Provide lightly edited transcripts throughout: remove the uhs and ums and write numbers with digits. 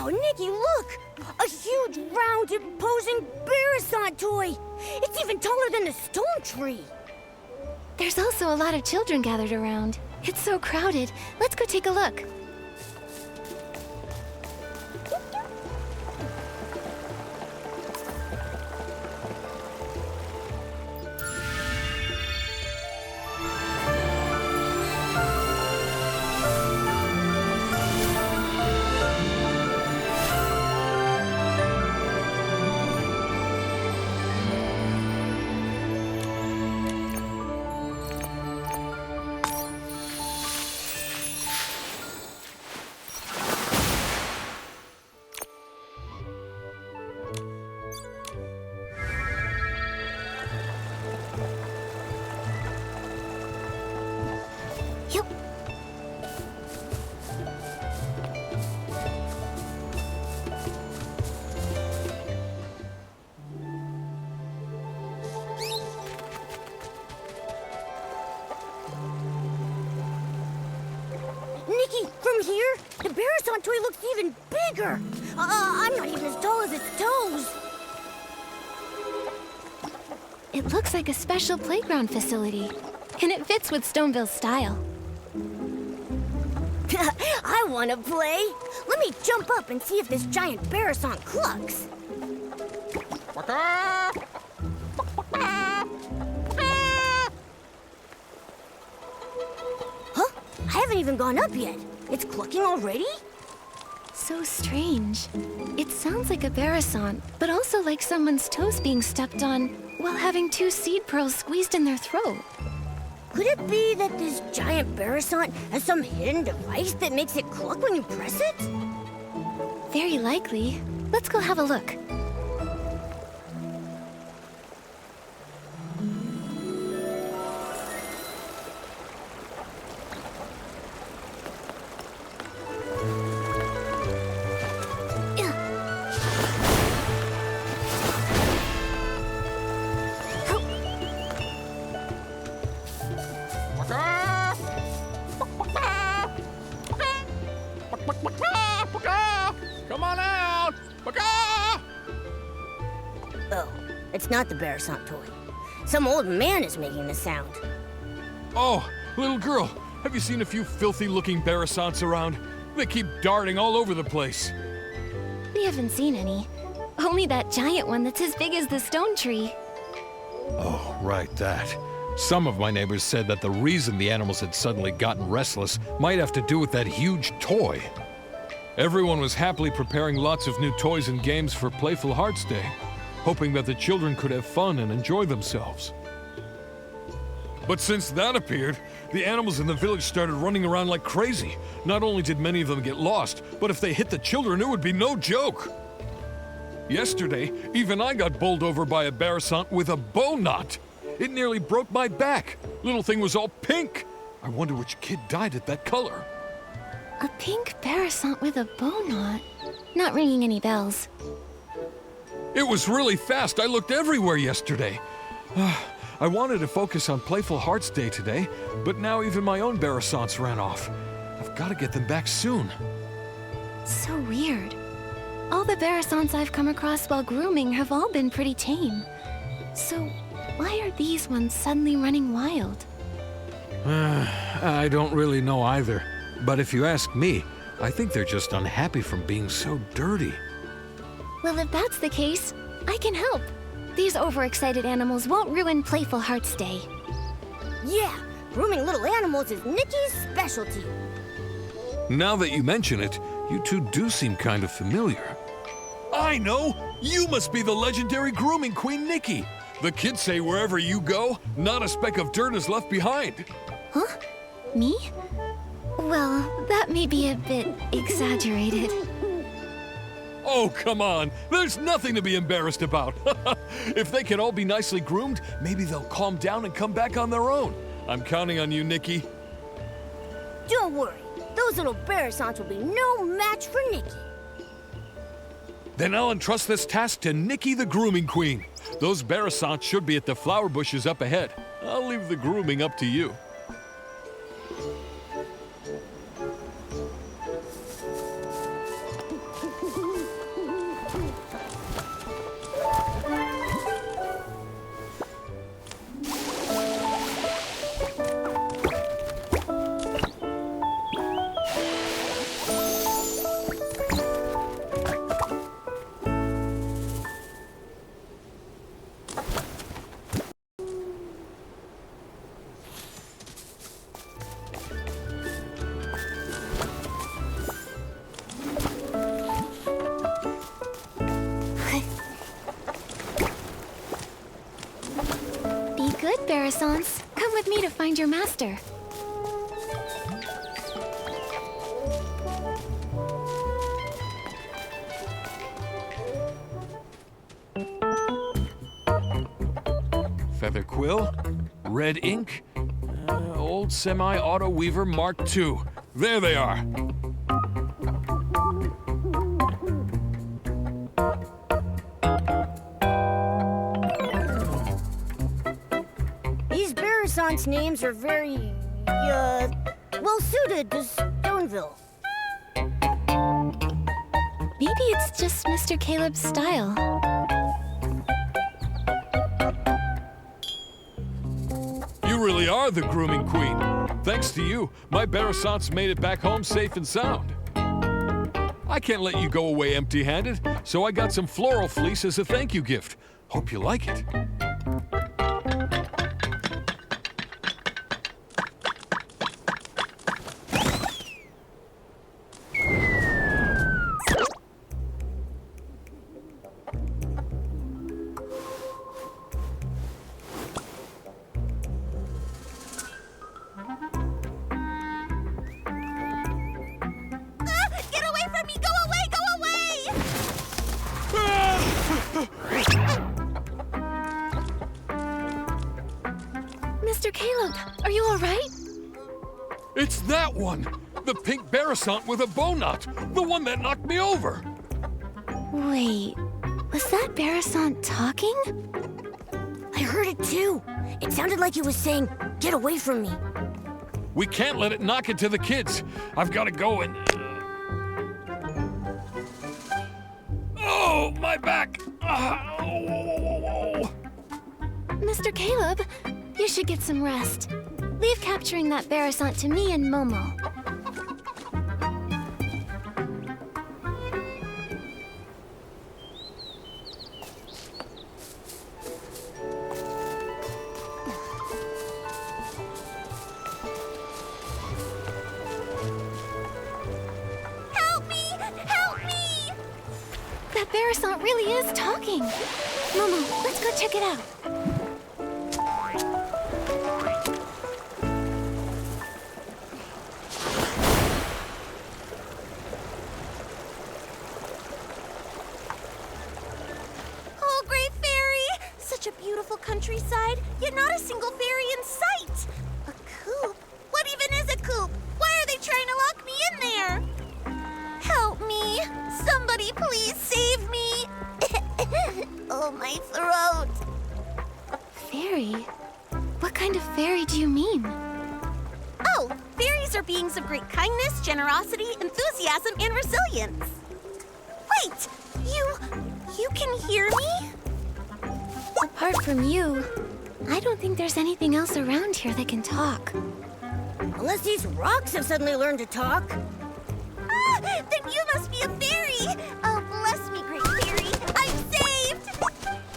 Nikki, look! A huge, round, imposing Barasant toy! It's even taller than the stone tree! There's also a lot of children gathered around. It's so crowded. Let's go take a look. Nikki, from here, the Barasant toy looks even bigger. I'm not even as tall as its toes. It looks like a special playground facility, and it fits with Stoneville's style. I want to play. Let me jump up and see if this giant Barasant clucks. Huh? I haven't even gone up yet. It's clucking already? So strange. It sounds like a Barasant, but also like someone's toes being stepped on while having 2 seed pearls squeezed in their throat. Could it be that this giant Barasant has some hidden device that makes it cluck when you press it? Very likely. Let's go have a look. Come on out! Oh, it's not the Barasant toy. Some old man is making the sound. Oh, little girl, have you seen a few filthy-looking Barasants around? They keep darting all over the place. We haven't seen any. Only that giant one that's as big as the stone tree. Oh, right, that. Some of my neighbors said that the reason the animals had suddenly gotten restless might have to do with that huge toy. Everyone was happily preparing lots of new toys and games for Playful Hearts Day, hoping that the children could have fun and enjoy themselves. But since that appeared, the animals in the village started running around like crazy. Not only did many of them get lost, but if they hit the children, it would be no joke. Yesterday, even I got bowled over by a Barasant with a bow knot. It nearly broke my back. Little thing was all pink. I wonder which kid dyed it that color. A pink Barasant with a bow knot. Not ringing any bells. It was really fast. I looked everywhere yesterday. I wanted to focus on Playful Hearts Day today, but now even my own Barasants ran off. I've got to get them back soon. So weird. All the Barasants I've come across while grooming have all been pretty tame. So, why are these ones suddenly running wild? I don't really know either. But if you ask me, I think they're just unhappy from being so dirty. Well, if that's the case, I can help. These overexcited animals won't ruin Playful Heart's day. Yeah, grooming little animals is Nikki's specialty. Now that you mention it, you two do seem kind of familiar. I know! You must be the legendary grooming queen, Nikki! The kids say wherever you go, not a speck of dirt is left behind. Huh? Me? Well, that may be a bit exaggerated. Oh, come on! There's nothing to be embarrassed about! If they can all be nicely groomed, maybe they'll calm down and come back on their own. I'm counting on you, Nikki. Don't worry, those little Barasants will be no match for Nikki. Then I'll entrust this task to Nikki the Grooming Queen. Those Barasants should be at the flower bushes up ahead. I'll leave the grooming up to you. Good, Barasants. Come with me to find your master. Feather quill, red ink, old semi-auto weaver Mark II. There they are. Barasants' names are very, well suited to Stoneville. Maybe it's just Mr. Caleb's style. You really are the grooming queen. Thanks to you, my Barasants made it back home safe and sound. I can't let you go away empty-handed, so I got some floral fleece as a thank you gift. Hope you like it. Mr. Caleb, are you all right? It's that one! The pink Barasant with a bow knot! The one that knocked me over! Wait, was that Barasant talking? I heard it too. It sounded like it was saying, "Get away from me." We can't let it knock into the kids. I've got to go and... Oh, my back! Oh. Mr. Caleb, you should get some rest. Leave capturing that Barasant to me and Momo. Help me! Help me! That Barasant really is talking. Momo, let's go check it out. A beautiful countryside, yet not a single fairy in sight. A coop? What even is a coop? Why are they trying to lock me in there? Help me. Somebody please save me. Oh, my throat. Fairy? What kind of fairy do you mean? Oh, fairies are beings of great kindness, generosity, enthusiasm, and resilience. Wait! You can hear me? Apart from you, I don't think there's anything else around here that can talk. Unless these rocks have suddenly learned to talk. Ah, then you must be a fairy! Oh, bless me, great fairy! I'm saved!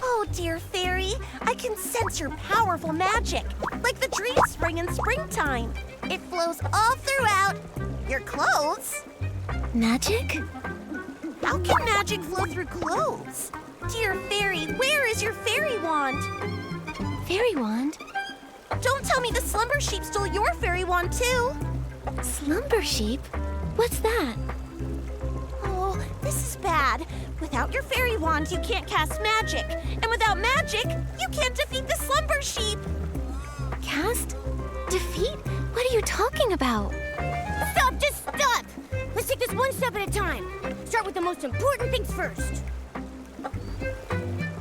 Oh, dear fairy, I can sense your powerful magic, like the dream spring in springtime. It flows all throughout your clothes. Magic? How can magic flow through clothes? Dear fairy, where is your fairy wand? Fairy wand? Don't tell me the slumber sheep stole your fairy wand too. Slumber sheep? What's that? Oh, this is bad. Without your fairy wand, you can't cast magic. And without magic, you can't defeat the slumber sheep. Cast? Defeat? What are you talking about? Stop! Just stop! Let's take this one step at a time. Start with the most important things first.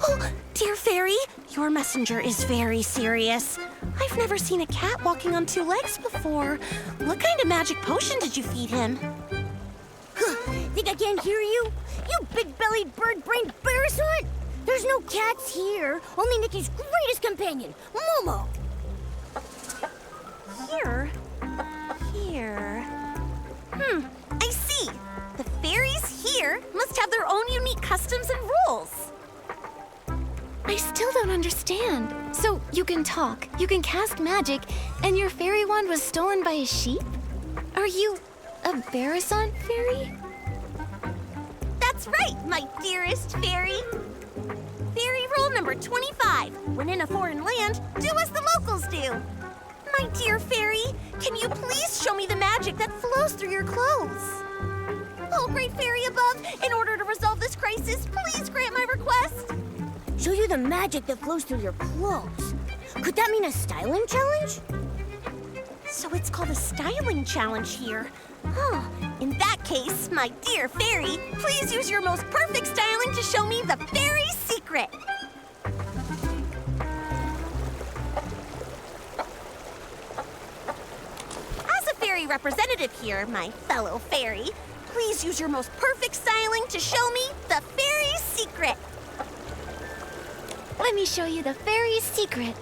Oh, dear fairy, your messenger is very serious. I've never seen a cat walking on two legs before. What kind of magic potion did you feed him? Think I can't hear you? You big-bellied, bird-brained parasite! There's no cats here. Only Nikki's greatest companion, Momo. Here? I see. The fairies here must have their own unique customs and rules. I still don't understand. So you can talk, you can cast magic, and your fairy wand was stolen by a sheep? Are you a Barasant fairy? That's right, my dearest fairy. Fairy rule number 25. When in a foreign land, do as the locals do. My dear fairy, can you please show me the magic that flows through your clothes? Oh, great fairy above, in order to resolve this crisis, please grant my request. Show you the magic that flows through your clothes. Could that mean a styling challenge? So it's called a styling challenge here. Oh, in that case, my dear fairy, please use your most perfect styling to show me the fairy secret. As a fairy representative here, my fellow fairy, please use your most perfect styling to show me the fairy secret. Let me show you the fairy's secret.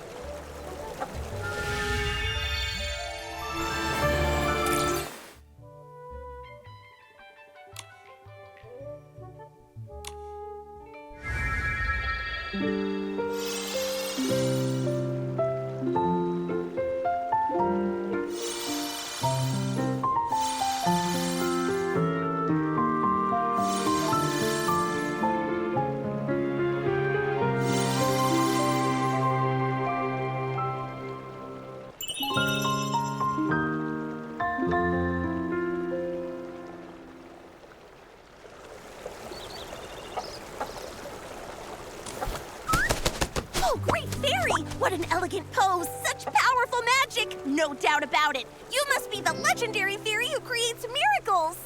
Oh, great fairy! What an elegant pose! Such powerful magic! No doubt about it! You must be the legendary fairy who creates miracles!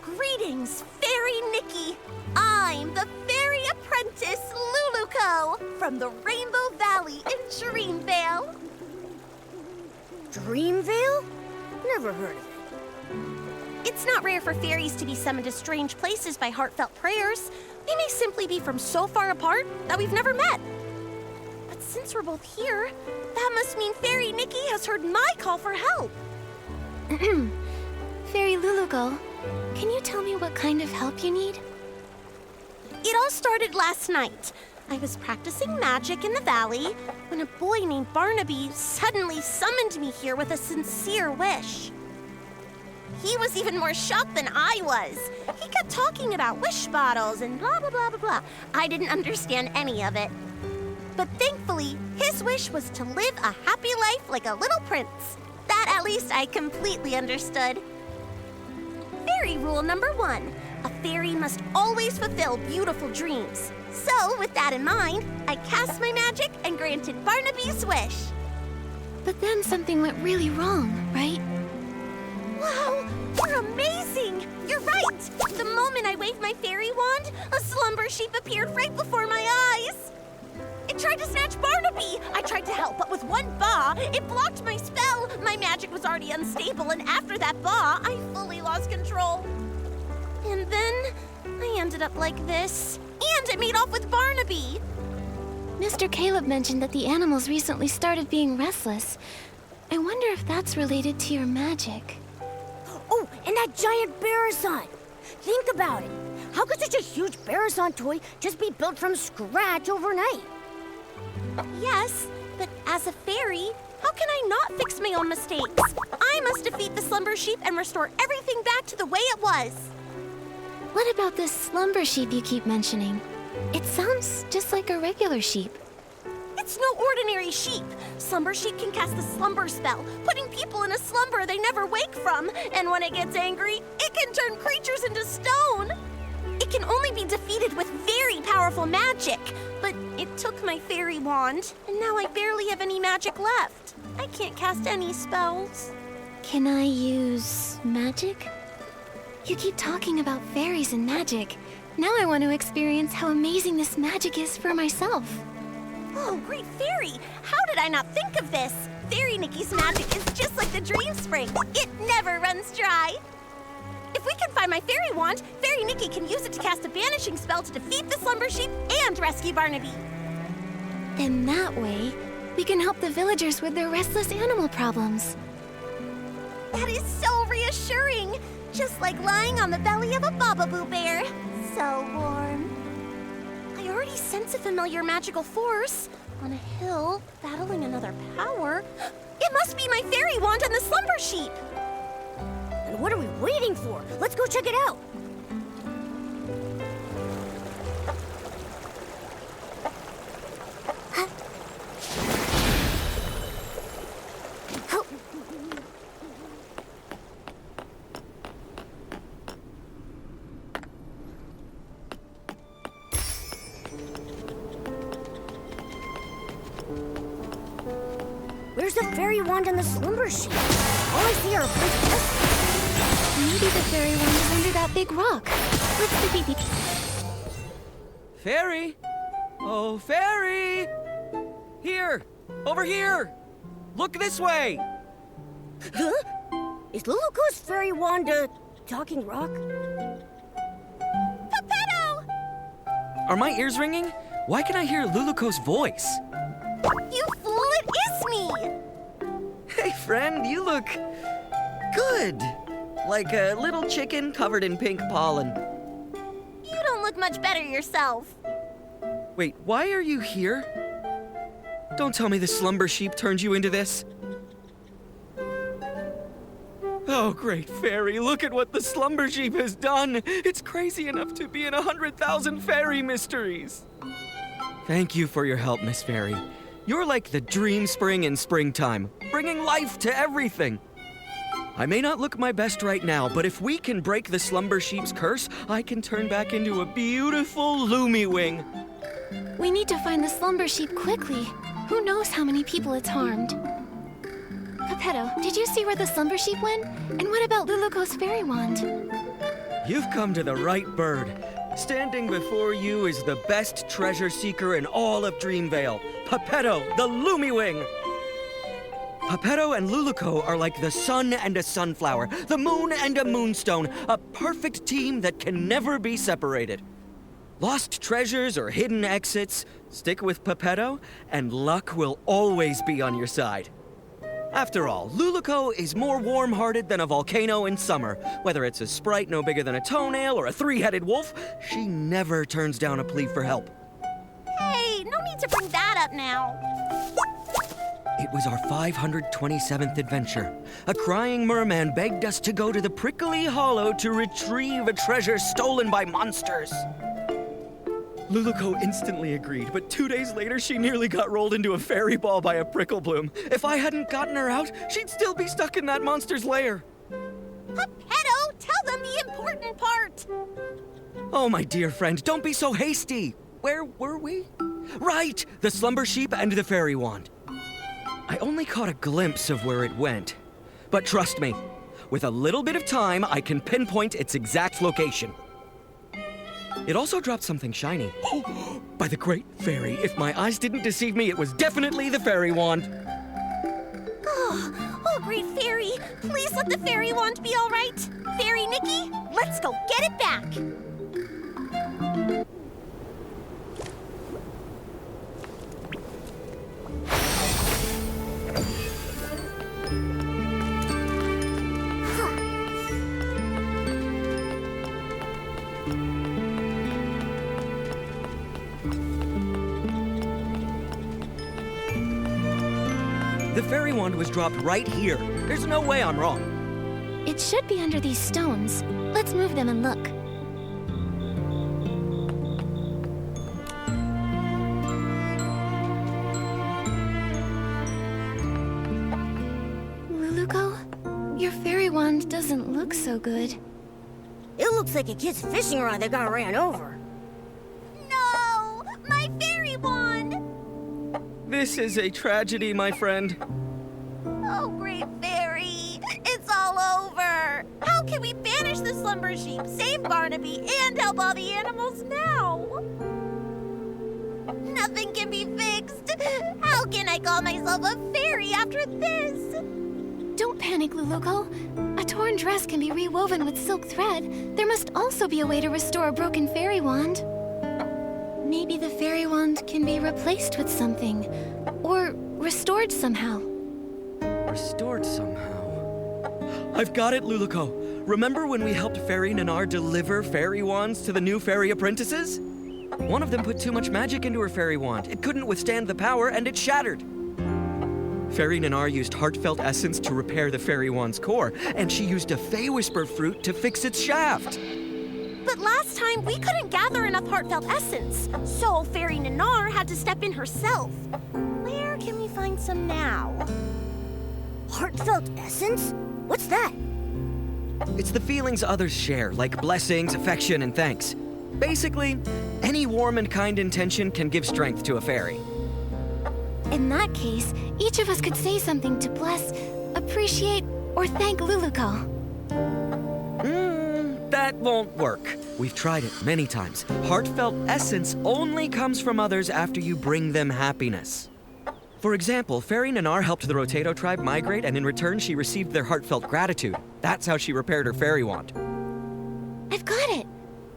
Greetings, Fairy Nikki! I'm the fairy apprentice, Luluco, from the Rainbow Valley in Dreamvale. Dreamvale? Never heard of it. It's not rare for fairies to be summoned to strange places by heartfelt prayers. They may simply be from so far apart that we've never met. But since we're both here, that must mean Fairy Nikki has heard my call for help. Fairy Lulugal, can you tell me what kind of help you need? It all started last night. I was practicing magic in the valley when a boy named Barnaby suddenly summoned me here with a sincere wish. He was even more shocked than I was. He kept talking about wish bottles and blah, blah, blah, blah, blah. I didn't understand any of it. But thankfully, his wish was to live a happy life like a little prince. That at least I completely understood. Fairy rule number 1. A fairy must always fulfill beautiful dreams. So, with that in mind, I cast my magic and granted Barnaby's wish. But then something went really wrong, right? Wow, you're amazing! You're right! The moment I waved my fairy wand, a slumber sheep appeared right before my eyes. It tried to snatch Barnaby! I tried to help, but with one baw, it blocked my spell. My magic was already unstable, and after that baw, I fully lost control. And then I ended up like this. And it made off with Barnaby. Mr. Caleb mentioned that the animals recently started being restless. I wonder if that's related to your magic. Oh, and that giant Barrison! Think about it. How could such a huge Barrison toy just be built from scratch overnight? Yes, but as a fairy, how can I not fix my own mistakes? I must defeat the slumber sheep and restore everything back to the way it was. What about this slumber sheep you keep mentioning? It sounds just like a regular sheep. It's no ordinary sheep. Slumber sheep can cast the slumber spell, putting people in a slumber they never wake from. And when it gets angry, it can turn creatures into stone. It can only be defeated with very powerful magic. But it took my fairy wand, and now I barely have any magic left. I can't cast any spells. Can I use magic? You keep talking about fairies and magic. Now I want to experience how amazing this magic is for myself. Oh, great fairy! How did I not think of this? Fairy Nikki's magic is just like the dream spring. It never runs dry. If we can find my fairy wand, Fairy Nikki can use it to cast a banishing spell to defeat the slumber sheep and rescue Barnaby. Then that way, we can help the villagers with their restless animal problems. That is so reassuring. Just like lying on the belly of a Bababoo bear. So warm. I already sense a familiar magical force. On a hill, battling another power. It must be my fairy wand and the slumber sheep. And what are we waiting for? Let's go check it out. Where's the fairy wand and the slumber sheep? All I see are a bunch of dust. Maybe the fairy wand is under that big rock. Let's defeat the... Fairy! Oh, fairy! Here! Over here! Look this way! Huh? Is Luluko's fairy wand a talking rock? Pepetto! Are my ears ringing? Why can I hear Luluko's voice? You fool, it is me! Hey, friend, you look good. Like a little chicken covered in pink pollen. You don't look much better yourself. Wait, why are you here? Don't tell me the slumber sheep turned you into this. Oh, great fairy, look at what the slumber sheep has done. It's crazy enough to be in 100,000 fairy mysteries. Thank you for your help, Miss Fairy. You're like the dream spring in springtime, bringing life to everything. I may not look my best right now, but if we can break the slumber sheep's curse, I can turn back into a beautiful Lumi-wing. We need to find the slumber sheep quickly. Who knows how many people it's harmed. Pepetto, did you see where the slumber sheep went? And what about Luluko's fairy wand? You've come to the right bird. Standing before you is the best treasure seeker in all of Dreamvale, Pepetto, the Lumi-wing. Pepetto and Luluko are like the sun and a sunflower, the moon and a moonstone, a perfect team that can never be separated. Lost treasures or hidden exits, stick with Pepetto, and luck will always be on your side. After all, Luluko is more warm-hearted than a volcano in summer. Whether it's a sprite no bigger than a toenail or a three-headed wolf, she never turns down a plea for help. Hey, no need to bring that up now. It was our 527th adventure. A crying merman begged us to go to the prickly hollow to retrieve a treasure stolen by monsters. Luluko instantly agreed, but 2 days later she nearly got rolled into a fairy ball by a prickle bloom. If I hadn't gotten her out, she'd still be stuck in that monster's lair. Pepetto, tell them the important part. Oh, my dear friend, don't be so hasty. Where were we? Right, the slumber sheep and the fairy wand. I only caught a glimpse of where it went. But trust me, with a little bit of time, I can pinpoint its exact location. It also dropped something shiny. Oh, by the great fairy, if my eyes didn't deceive me, it was definitely the fairy wand. Oh, great fairy, please let the fairy wand be all right. Fairy Nikki, let's go get it back. The fairy wand was dropped right here. There's no way I'm wrong. It should be under these stones. Let's move them and look. Luluko, your fairy wand doesn't look so good. It looks like a kid's fishing rod that got ran over. No! My fairy wand! This is a tragedy, my friend. Oh, great fairy! It's all over! How can we banish the slumber sheep, save Barnaby, and help all the animals now? Nothing can be fixed! How can I call myself a fairy after this? Don't panic, Luluko. A torn dress can be rewoven with silk thread. There must also be a way to restore a broken fairy wand. Maybe the fairy wand can be replaced with something. Or restored somehow. Restored somehow. I've got it, Luluko. Remember when we helped Fairy Nanar deliver fairy wands to the new fairy apprentices? One of them put too much magic into her fairy wand. It couldn't withstand the power, and it shattered. Fairy Nanar used heartfelt essence to repair the fairy wand's core, and she used a Fey Whisper fruit to fix its shaft. But last time, we couldn't gather enough heartfelt essence, so Fairy Nanar had to step in herself. Where can we find some now? Heartfelt essence? What's that? It's the feelings others share, like blessings, affection, and thanks. Basically, any warm and kind intention can give strength to a fairy. In that case, each of us could say something to bless, appreciate, or thank Luluko. That won't work. We've tried it many times. Heartfelt essence only comes from others after you bring them happiness. For example, Fairy Nanar helped the Rotato tribe migrate, and in return she received their heartfelt gratitude. That's how she repaired her fairy wand. I've got it!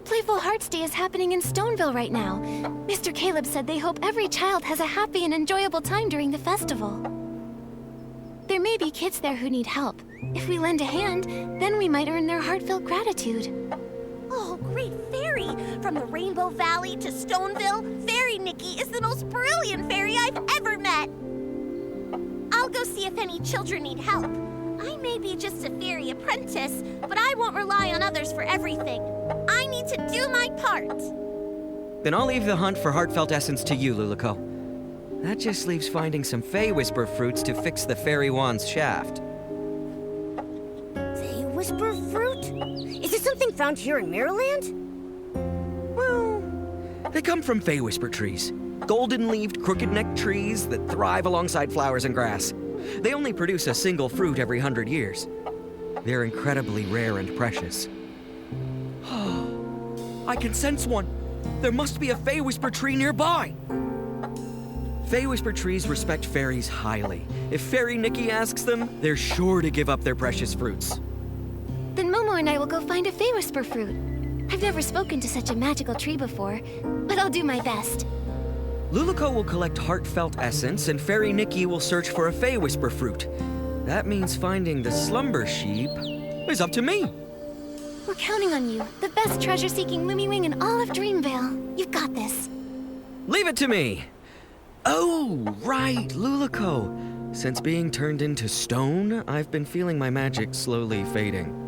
Playful Hearts Day is happening in Stoneville right now. Mr. Caleb said they hope every child has a happy and enjoyable time during the festival. There may be kids there who need help. If we lend a hand, then we might earn their heartfelt gratitude. Oh, great fairy! From the Rainbow Valley to Stoneville, Fairy Nikki is the most brilliant fairy I've ever met! I'll go see if any children need help. I may be just a fairy apprentice, but I won't rely on others for everything. I need to do my part. Then I'll leave the hunt for heartfelt essence to you, Luluko. That just leaves finding some Fey Whisper fruits to fix the fairy wand's shaft. Fey Whisper fruit? Is it something found here in Maryland? Well, they come from Fey Whisper trees. Golden-leaved, crooked-necked trees that thrive alongside flowers and grass. They only produce a single fruit every 100 years. They're incredibly rare and precious. I can sense one. There must be a Fey Whisper tree nearby. Fey Whisper trees respect fairies highly. If Fairy Nikki asks them, they're sure to give up their precious fruits. Then Momo and I will go find a Fey Whisper fruit. I've never spoken to such a magical tree before, but I'll do my best. Luluko will collect heartfelt essence, and Fairy Nikki will search for a Fey Whisper fruit. That means finding the slumber sheep is up to me. We're counting on you, the best treasure-seeking Lumiwing in all of Dreamvale. You've got this. Leave it to me. Oh, right, Luluko. Since being turned into stone, I've been feeling my magic slowly fading.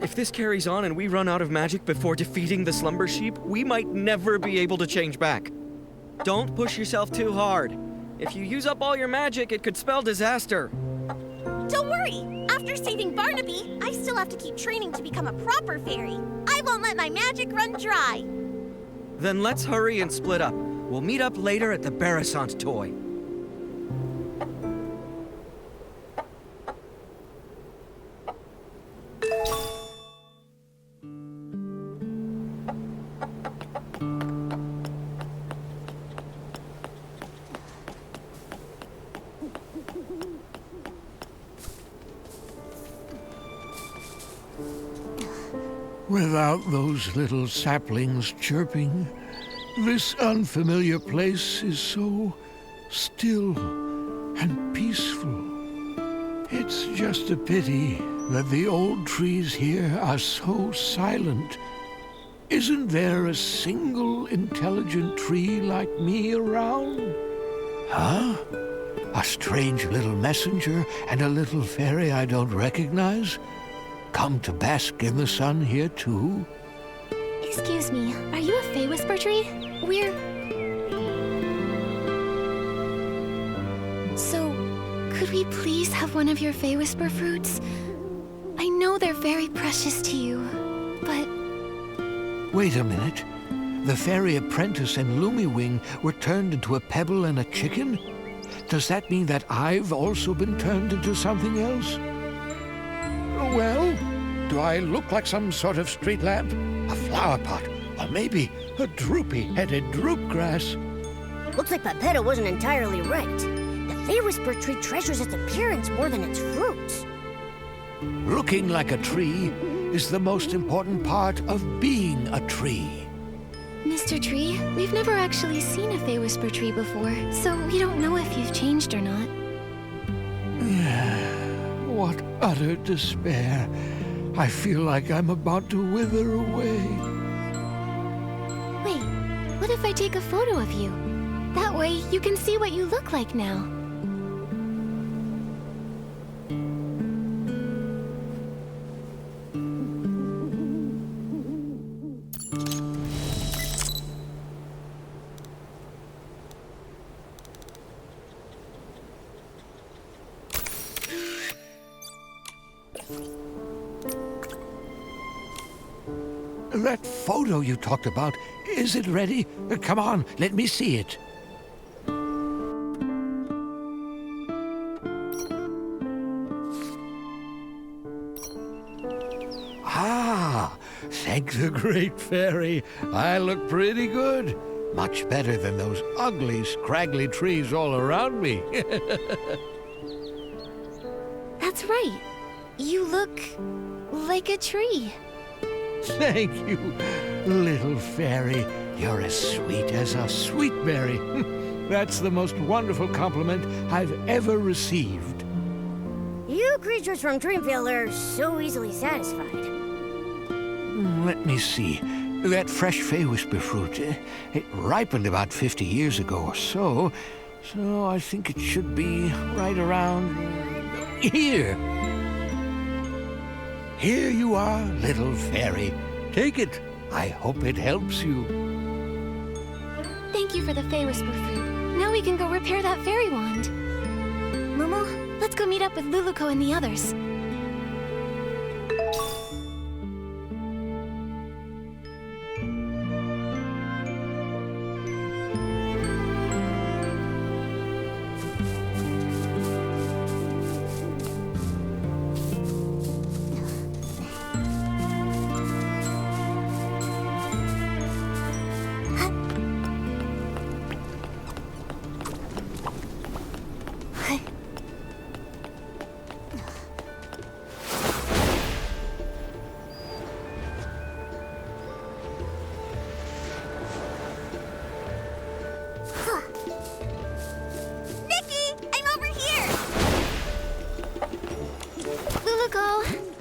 If this carries on and we run out of magic before defeating the slumber sheep, we might never be able to change back. Don't push yourself too hard. If you use up all your magic, it could spell disaster. Don't worry. After saving Barnaby, I still have to keep training to become a proper fairy. I won't let my magic run dry. Then let's hurry and split up. We'll meet up later at the Barasant toy. Without those little saplings chirping, this unfamiliar place is so still and peaceful. It's just a pity that the old trees here are so silent. Isn't there a single intelligent tree like me around? Huh? A strange little messenger and a little fairy I don't recognize? Come to bask in the sun here too? Excuse me, are you a Fey Whisper Tree? So, could we please have one of your Fey Whisper fruits? I know they're very precious to you, but... Wait a minute. The fairy apprentice and Lumiwing were turned into a pebble and a chicken? Does that mean that I've also been turned into something else? Well, do I look like some sort of street lamp? A flower pot? Or maybe a droopy-headed droopgrass? Looks like Pepetto wasn't entirely right. The Fey Whisper Tree treasures its appearance more than its fruits. Looking like a tree is the most important part of being a tree. Mr. Tree, we've never actually seen a Fey Whisper Tree before, so we don't know if you've changed or not. What utter despair. I feel like I'm about to wither away. Wait, what if I take a photo of you? That way, you can see what you look like now. That photo you talked about, is it ready? Come on, let me see it. Ah, thank the great fairy. I look pretty good. Much better than those ugly, scraggly trees all around me. That's right. You look like a tree. Thank you, little fairy. You're as sweet as a sweet berry. That's the most wonderful compliment I've ever received. You creatures from Dreamvale are so easily satisfied. Let me see. That fresh Fey Whisper fruit, it ripened about 50 years ago or so. So I think it should be right around here. Here you are, little fairy. Take it. I hope it helps you. Thank you for the Fey Whisper fruit. Now we can go repair that fairy wand. Momo, let's go meet up with Luluko and the others.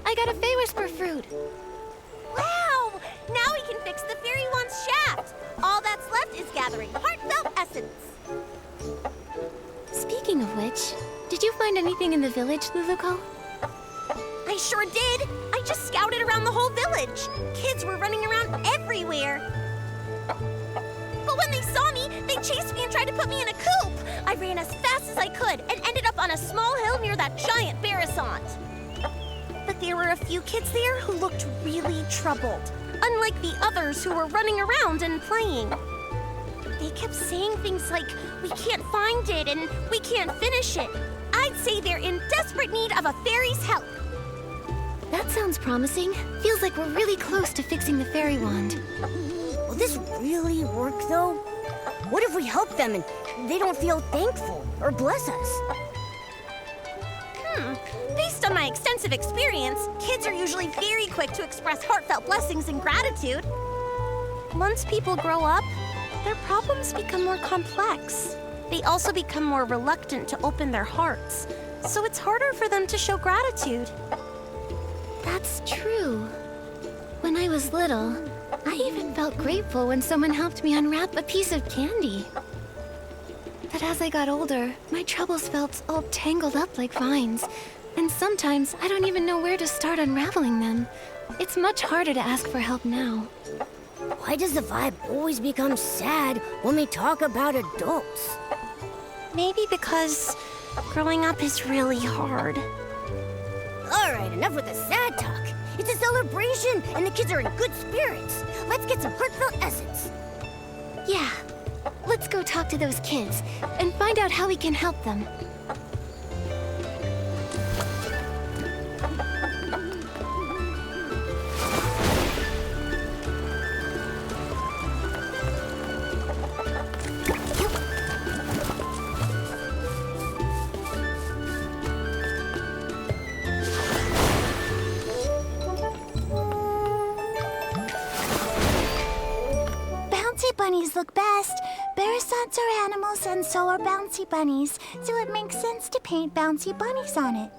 I got a Fey Whisper fruit. Wow! Now we can fix the fairy wand's shaft. All that's left is gathering heartfelt essence. Speaking of which, did you find anything in the village, Luluko? I sure did. I just scouted around the whole village. Kids were running around everywhere. But when they saw me, they chased me and tried to put me in a coop. I ran as fast as I could and ended up on a small hill near that giant Barasant. But there were a few kids there who looked really troubled, unlike the others who were running around and playing. They kept saying things like, "We can't find it," and "We can't finish it." I'd say they're in desperate need of a fairy's help. That sounds promising. Feels like we're really close to fixing the fairy wand. Will this really work, though? What if we help them and they don't feel thankful or bless us? Based on my extensive experience, kids are usually very quick to express heartfelt blessings and gratitude. Once people grow up, their problems become more complex. They also become more reluctant to open their hearts, so it's harder for them to show gratitude. That's true. When I was little, I even felt grateful when someone helped me unwrap a piece of candy. The But as I got older, my troubles felt all tangled up like vines. And sometimes I don't even know where to start unraveling them. It's much harder to ask for help now. Why does the vibe always become sad when we talk about adults? Maybe because growing up is really hard. All right, enough with the sad talk. It's a celebration, and the kids are in good spirits. Let's get some heartfelt essence. Yeah, let's go talk to those kids and find out how we can help them. Bunnies look best. Bearsons are animals and so are bouncy bunnies, so it makes sense to paint bouncy bunnies on it.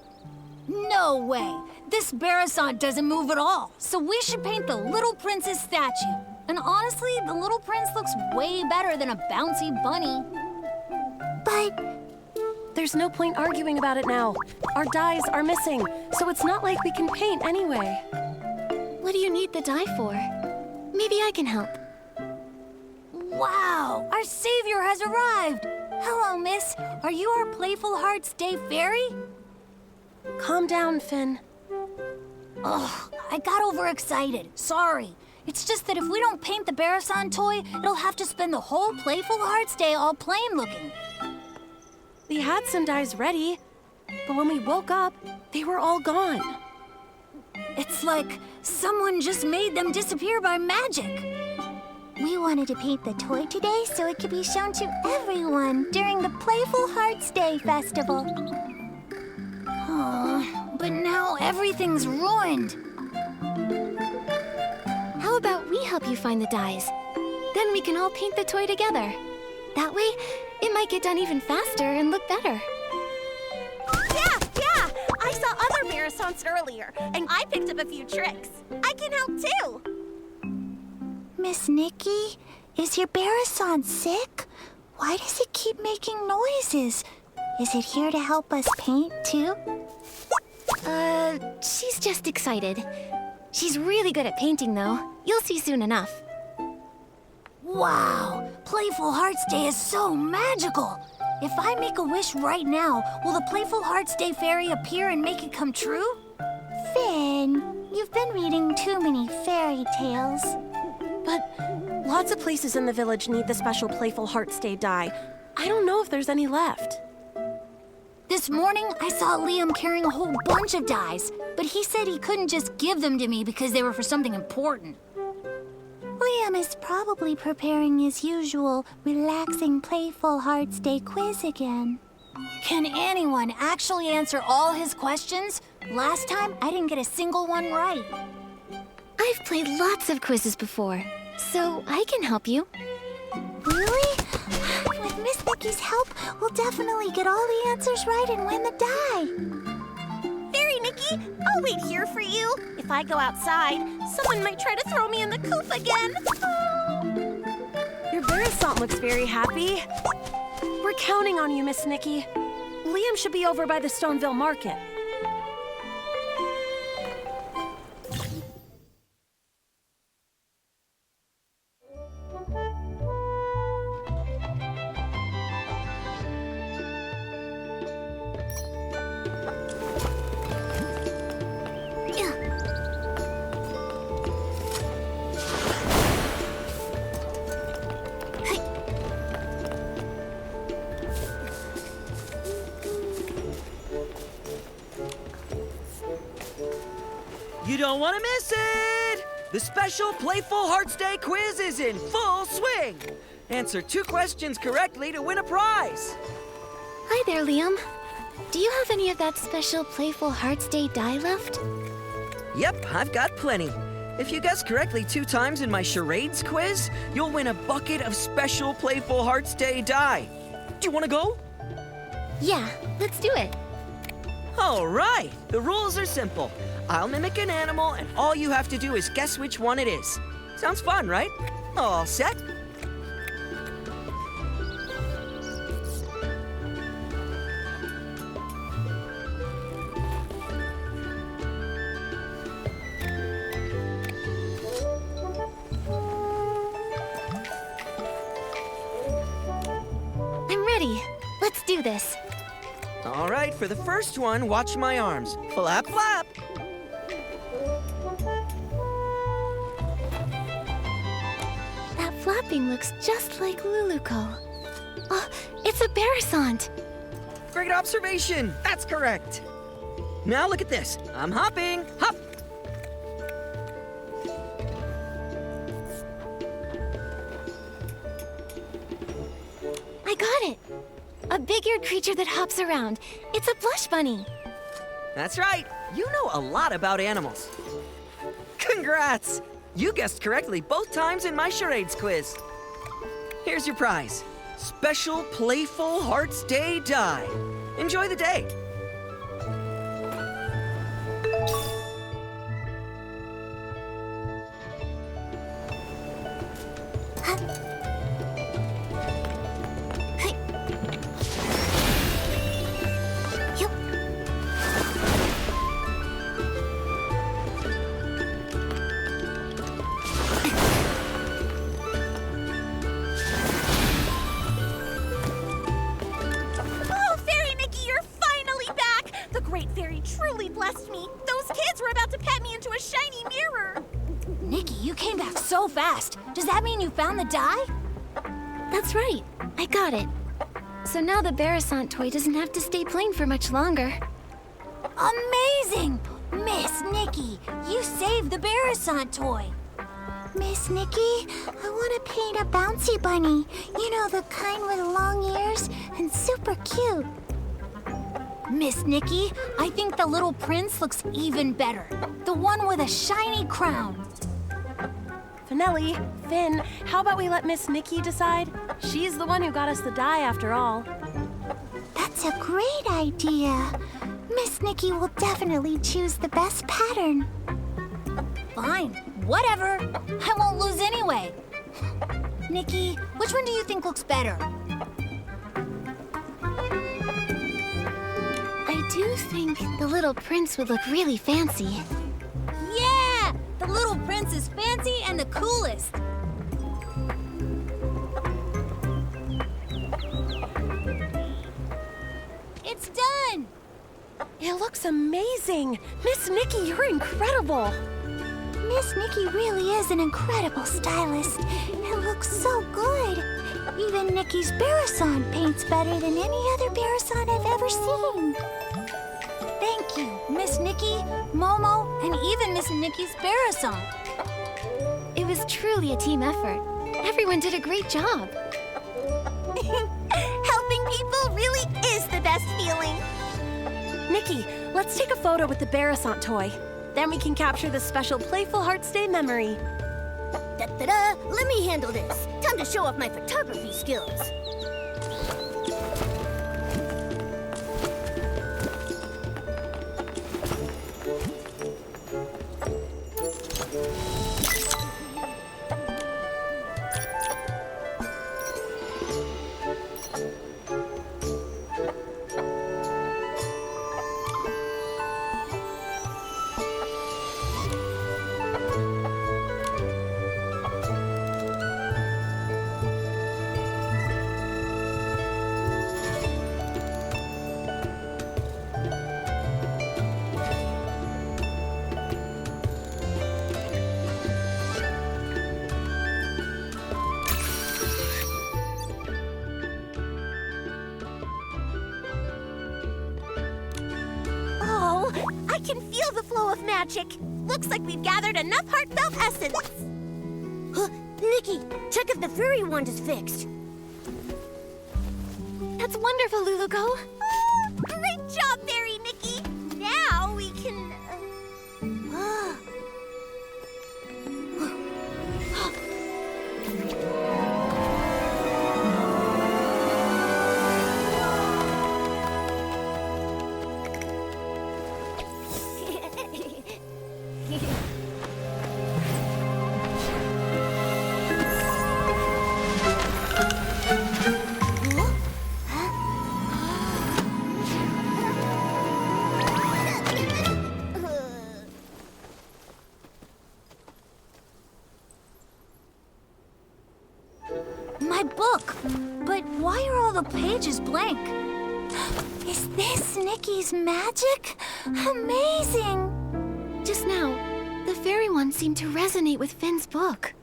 No way! This Bearasant doesn't move at all, so we should paint the Little Prince's statue. And honestly, the Little Prince looks way better than a bouncy bunny. But there's no point arguing about it now. Our dyes are missing, so it's not like we can paint anyway. What do you need the dye for? Maybe I can help. Wow! Our savior has arrived! Hello, miss. Are you our Playful Hearts Day fairy? Calm down, Finn. Ugh, I got overexcited. Sorry. It's just that if we don't paint the Bearasant toy, it'll have to spend the whole Playful Hearts Day all plain looking. We had some dyes ready, but when we woke up, they were all gone. It's like someone just made them disappear by magic. we wanted to paint the toy today so it could be shown to everyone during the Playful Hearts Day Festival. Oh, but now everything's ruined. How about we help you find the dyes? Then we can all paint the toy together. That way, it might get done even faster and look better. Yeah! I saw other Bearasants earlier, and I picked up a few tricks. I can help too. Miss Nikki, is your Bearasant sick? Why does it keep making noises? Is it here to help us paint too? She's just excited. She's really good at painting, though. You'll see soon enough. Wow! Playful Hearts Day is so magical! If I make a wish right now, will the Playful Hearts Day fairy appear and make it come true? Finn, you've been reading too many fairy tales. But lots of places in the village need the special Playful Hearts Day dye. I don't know if there's any left. This morning, I saw Liam carrying a whole bunch of dyes, but he said he couldn't just give them to me because they were for something important. Liam is probably preparing his usual relaxing Playful Hearts Day quiz again. Can anyone actually answer all his questions? Last time, I didn't get a single one right. I've played lots of quizzes before, so I can help you. Really? With Miss Nikki's help, we'll definitely get all the answers right and win the dye. Fairy Nikki, I'll wait here for you. If I go outside, someone might try to throw me in the coop again. Your Bearasant looks very happy. We're counting on you, Miss Nikki. Liam should be over by the Stoneville Market. You don't want to miss it! The special Playful Hearts Day quiz is in full swing! Answer 2 questions correctly to win a prize! Hi there, Liam. Do you have any of that special Playful Hearts Day dye left? Yep, I've got plenty. If you guess correctly 2 times in my charades quiz, you'll win a bucket of special Playful Hearts Day dye. Do you want to go? Yeah, let's do it. All right, the rules are simple. I'll mimic an animal, and all you have to do is guess which one it is. Sounds fun, right? All set? ready. Let's do this. All right, for the first one, watch my arms. Flap, flap. That flapping looks just like Luluco. Oh, it's a Barasant. Great observation. That's correct. Now look at this. I'm hopping. Hop. I got it. A big-eared creature that hops around. It's a blush bunny. That's right. You know a lot about animals. Congrats! You guessed correctly both times in my charades quiz. Here's your prize. Special Playful Hearts Day die. Enjoy the day. Oh, Fairy Nikki, you're finally back! The Great Fairy truly blessed me. Those kids were about to pet me into a shiny mirror. Nikki, you came back so fast. Does that mean you found the die? That's right. I got it. So now the Barasant toy doesn't have to stay plain for much longer. Amazing! Miss Nikki, you saved the Barasant toy. Miss Nikki, I want to paint a bouncy bunny. You know, the kind with long ears and super cute. Miss Nikki, I think the little prince looks even better. The one with a shiny crown. Finelli, Finn, how about we let Miss Nikki decide? She's the one who got us the die after all. That's a great idea. Miss Nikki will definitely choose the best pattern. Fine, whatever. I won't lose anyway. Nikki, which one do you think looks better? I do think the little prince would look really fancy. Yeah! The little prince is fancy and the coolest. It's done! It looks amazing. Miss Nikki, you're incredible. Miss Nikki really is an incredible stylist. It looks so good. Even Nikki's Barasant paints better than any other Barasant I've ever seen. Thank you, Miss Nikki, Momo, and even Miss Nikki's Barasant. It was truly a team effort. Everyone did a great job. Helping people really is the best feeling. Nikki, let's take a photo with the Barasant toy. Then we can capture the special Playful Hearts Day memory. Da-da-da! Let me handle this. Time to show off my photography skills. Oh, I can feel the flow of magic. Looks like we've gathered enough heartfelt essence. Nikki, check if the fairy wand is fixed. That's wonderful, Luluco. Oh, great job, Fairy Nikki. Now we can... my book. But why are all the pages blank? Is this Nikki's magic? Amazing! Just now, the fairy one seemed to resonate with Finn's book.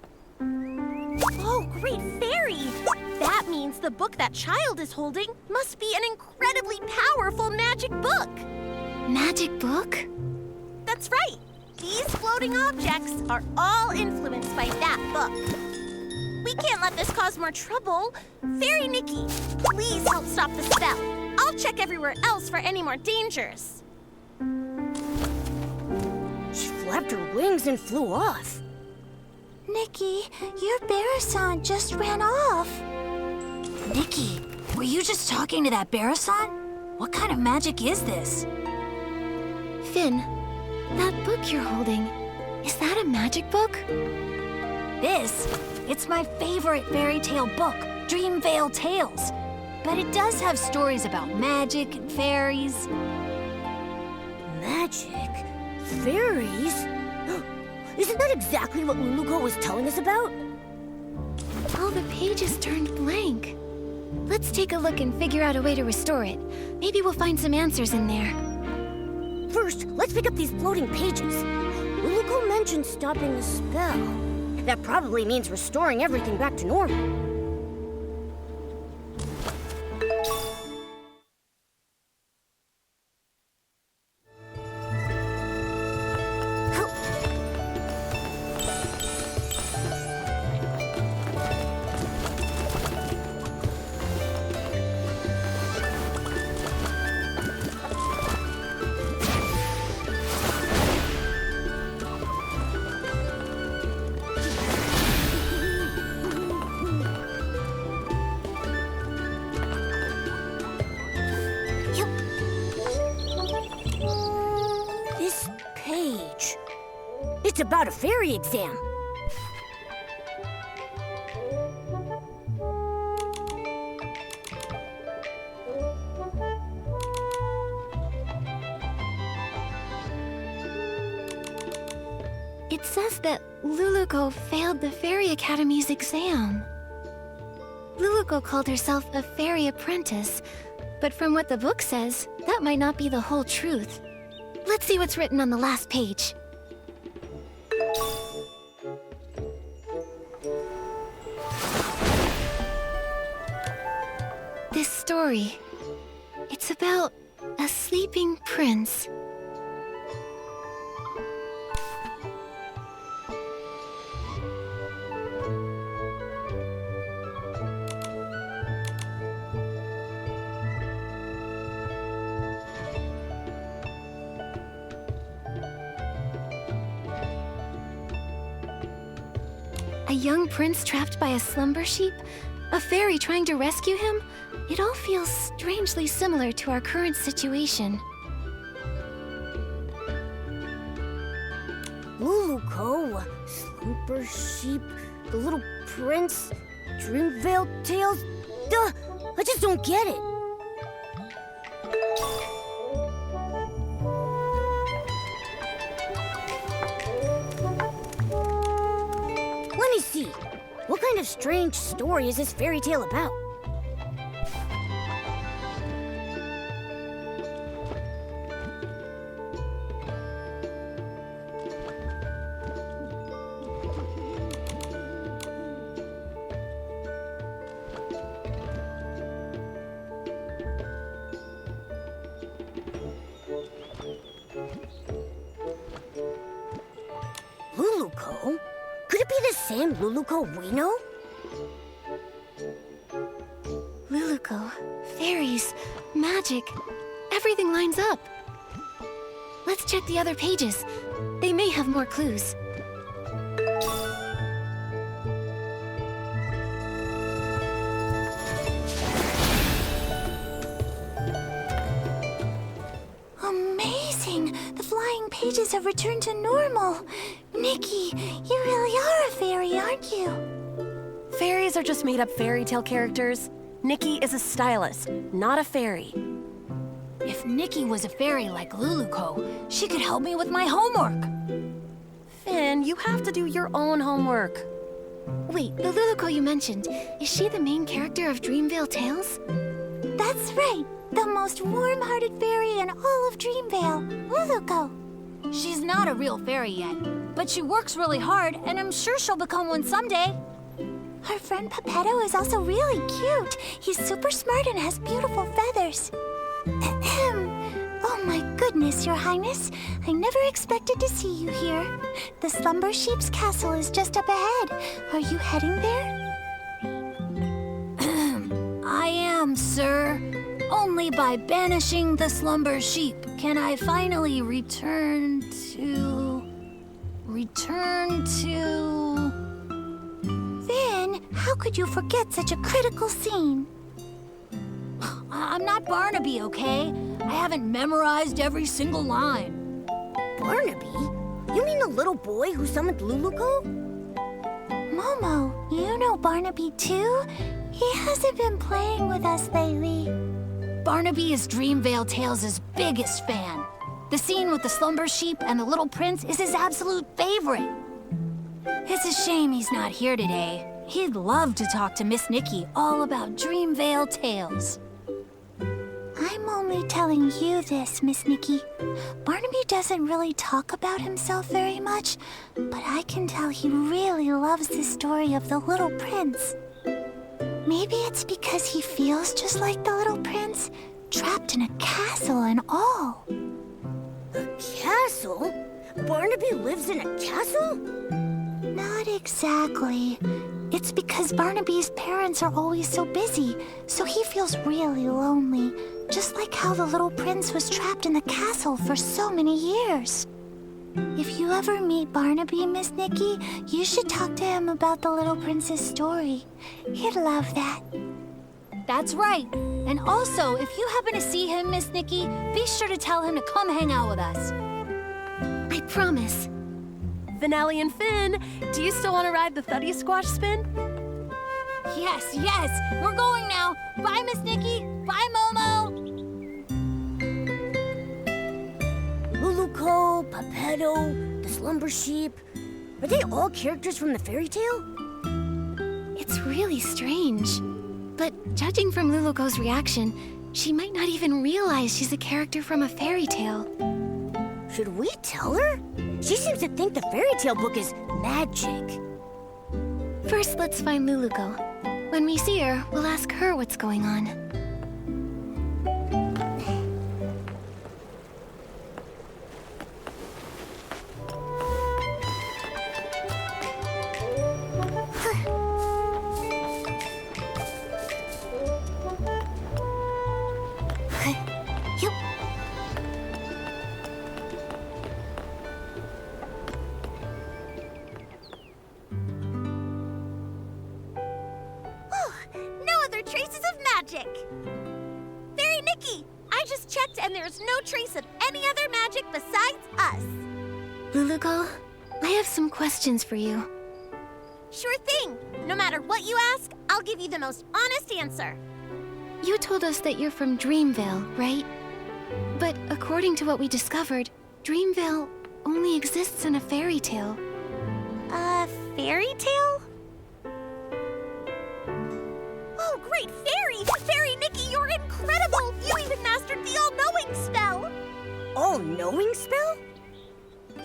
Oh, great fairy! That means the book that child is holding must be an incredibly powerful magic book. Magic book? That's right. These floating objects are all influenced by that book. We can't let this cause more trouble. Fairy Nikki, please help stop the spell. I'll check everywhere else for any more dangers. She flapped her wings and flew off. Nikki, your Barasant just ran off. Nikki, were you just talking to that Barasant? What kind of magic is this? Finn, that book you're holding, is that a magic book? It's my favorite fairy tale book, Dreamvale Tales. But it does have stories about magic and fairies. Magic? Fairies? Isn't that exactly what Luluco was telling us about? All the pages turned blank. Let's take a look and figure out a way to restore it. Maybe we'll find some answers in there. First, let's pick up these floating pages. Luluco mentioned stopping the spell. That probably means restoring everything back to normal. It's about a fairy exam. It says that Luluco failed the Fairy Academy's exam. Luluco called herself a fairy apprentice, but from what the book says, that might not be the whole truth. Let's see what's written on the last page. This story, it's about a sleeping prince. A young prince trapped by a slumber sheep? A fairy trying to rescue him? It all feels strangely similar to our current situation. Luluco, slumber sheep, the little prince, Dreamvale Tales. Duh! I just don't get it. Let me see. What kind of strange story is this fairy tale about? Luluco? Could it be the same Luluco we know? Luluco, fairies, magic, everything lines up. Let's check the other pages. They may have more clues. Amazing! The flying pages have returned to normal. Nikki, you really are a fairy, aren't you? Fairies are just made-up fairy tale characters. Nikki is a stylist, not a fairy. If Nikki was a fairy like Luluco, she could help me with my homework. Finn, you have to do your own homework. Wait, the Luluco you mentioned, is she the main character of Dreamvale Tales? That's right. The most warm-hearted fairy in all of Dreamvale, Luluco. She's not a real fairy yet, but she works really hard, and I'm sure she'll become one someday. Her friend Pepetto is also really cute. He's super smart and has beautiful feathers. Ahem. Oh my goodness, Your Highness. I never expected to see you here. The Slumber Sheep's castle is just up ahead. Are you heading there? I am, sir. Only by banishing the Slumber Sheep can I finally return to... Finn, how could you forget such a critical scene? I'm not Barnaby, okay? I haven't memorized every single line. Barnaby? You mean the little boy who summoned Luluco? Momo, you know Barnaby too? He hasn't been playing with us lately. Barnaby is Dreamvale Tales' biggest fan. The scene with the Slumber Sheep and the Little Prince is his absolute favorite. It's a shame he's not here today. He'd love to talk to Miss Nikki all about Dreamvale Tales. I'm only telling you this, Miss Nikki. Barnaby doesn't really talk about himself very much, but I can tell he really loves the story of the Little Prince. Maybe it's because he feels just like the Little Prince, trapped in a castle and all. A castle? Barnaby lives in a castle? Not exactly. It's because Barnaby's parents are always so busy, so he feels really lonely, just like how the Little Prince was trapped in the castle for so many years. If you ever meet Barnaby, Miss Nikki, you should talk to him about the Little Prince's story. He'd love that. That's right. And also, if you happen to see him, Miss Nikki, be sure to tell him to come hang out with us. I promise. Finale and Finn, do you still want to ride the Thuddy Squash spin? Yes, we're going now. Bye, Miss Nikki. Bye, Momo. Luluco, Pepetto, the Slumber Sheep. Are they all characters from the fairy tale? It's really strange. But judging from Luluco's reaction, she might not even realize she's a character from a fairy tale. Should we tell her? She seems to think the fairy tale book is magic. First, let's find Luluco. When we see her, we'll ask her what's going on. Traces of magic! Fairy Nikki, I just checked and there's no trace of any other magic besides us. Luluco, I have some questions for you. Sure thing. No matter what you ask, I'll give you the most honest answer. You told us that you're from Dreamvale, right? But according to what we discovered, Dreamvale only exists in a fairy tale. A fairy tale? Oh, great fairy! Fairy Nikki, you're incredible! You even mastered the all-knowing spell! All-knowing spell?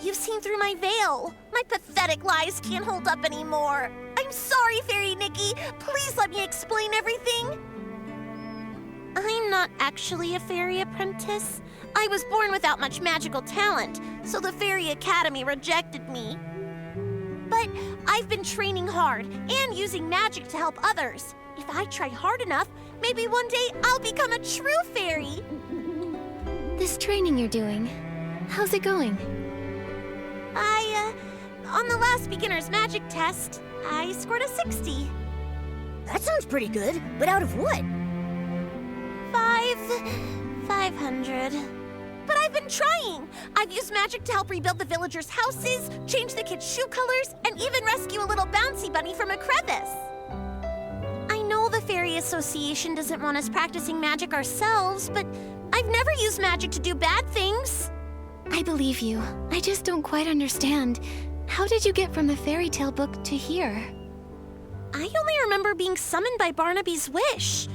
You've seen through my veil. My pathetic lies can't hold up anymore. I'm sorry, Fairy Nikki. Please let me explain everything. I'm not actually a fairy apprentice. I was born without much magical talent, so the Fairy Academy rejected me. But I've been training hard and using magic to help others. If I try hard enough, maybe one day I'll become a true fairy. This training you're doing, how's it going? On the last beginner's magic test, I scored a 60. That sounds pretty good, but out of what? 500. But I've been trying. I've used magic to help rebuild the villagers' houses, change the kids' shoe colors, and even rescue a little bouncy bunny from a crevice. I know the Fairy Association doesn't want us practicing magic ourselves, but I've never used magic to do bad things. I believe you. I just don't quite understand. How did you get from the fairy tale book to here? I only remember being summoned by Barnaby's wish.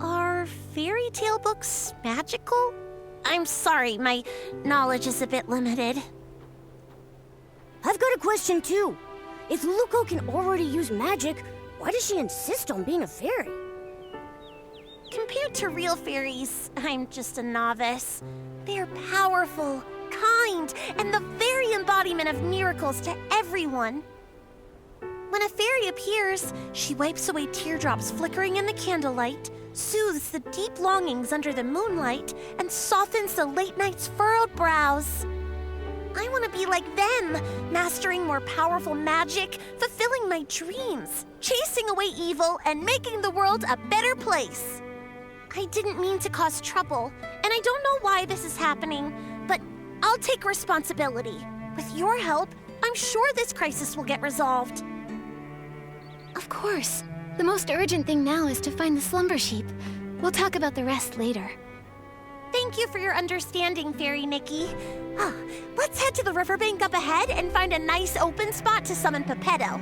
Are fairy tale books magical? I'm sorry, my knowledge is a bit limited. I've got a question too. If Luluco can already use magic, why does she insist on being a fairy? Compared to real fairies, I'm just a novice. They're powerful, kind, and the very embodiment of miracles to everyone. When a fairy appears, she wipes away teardrops flickering in the candlelight, soothes the deep longings under the moonlight, and softens the late night's furrowed brows. I want to be like them, mastering more powerful magic, fulfilling my dreams, chasing away evil, and making the world a better place. I didn't mean to cause trouble, and I don't know why this is happening, but I'll take responsibility. With your help, I'm sure this crisis will get resolved. Of course. The most urgent thing now is to find the slumber sheep. We'll talk about the rest later. Thank you for your understanding, Fairy Nikki. Let's head to the riverbank up ahead and find a nice open spot to summon Pepetto.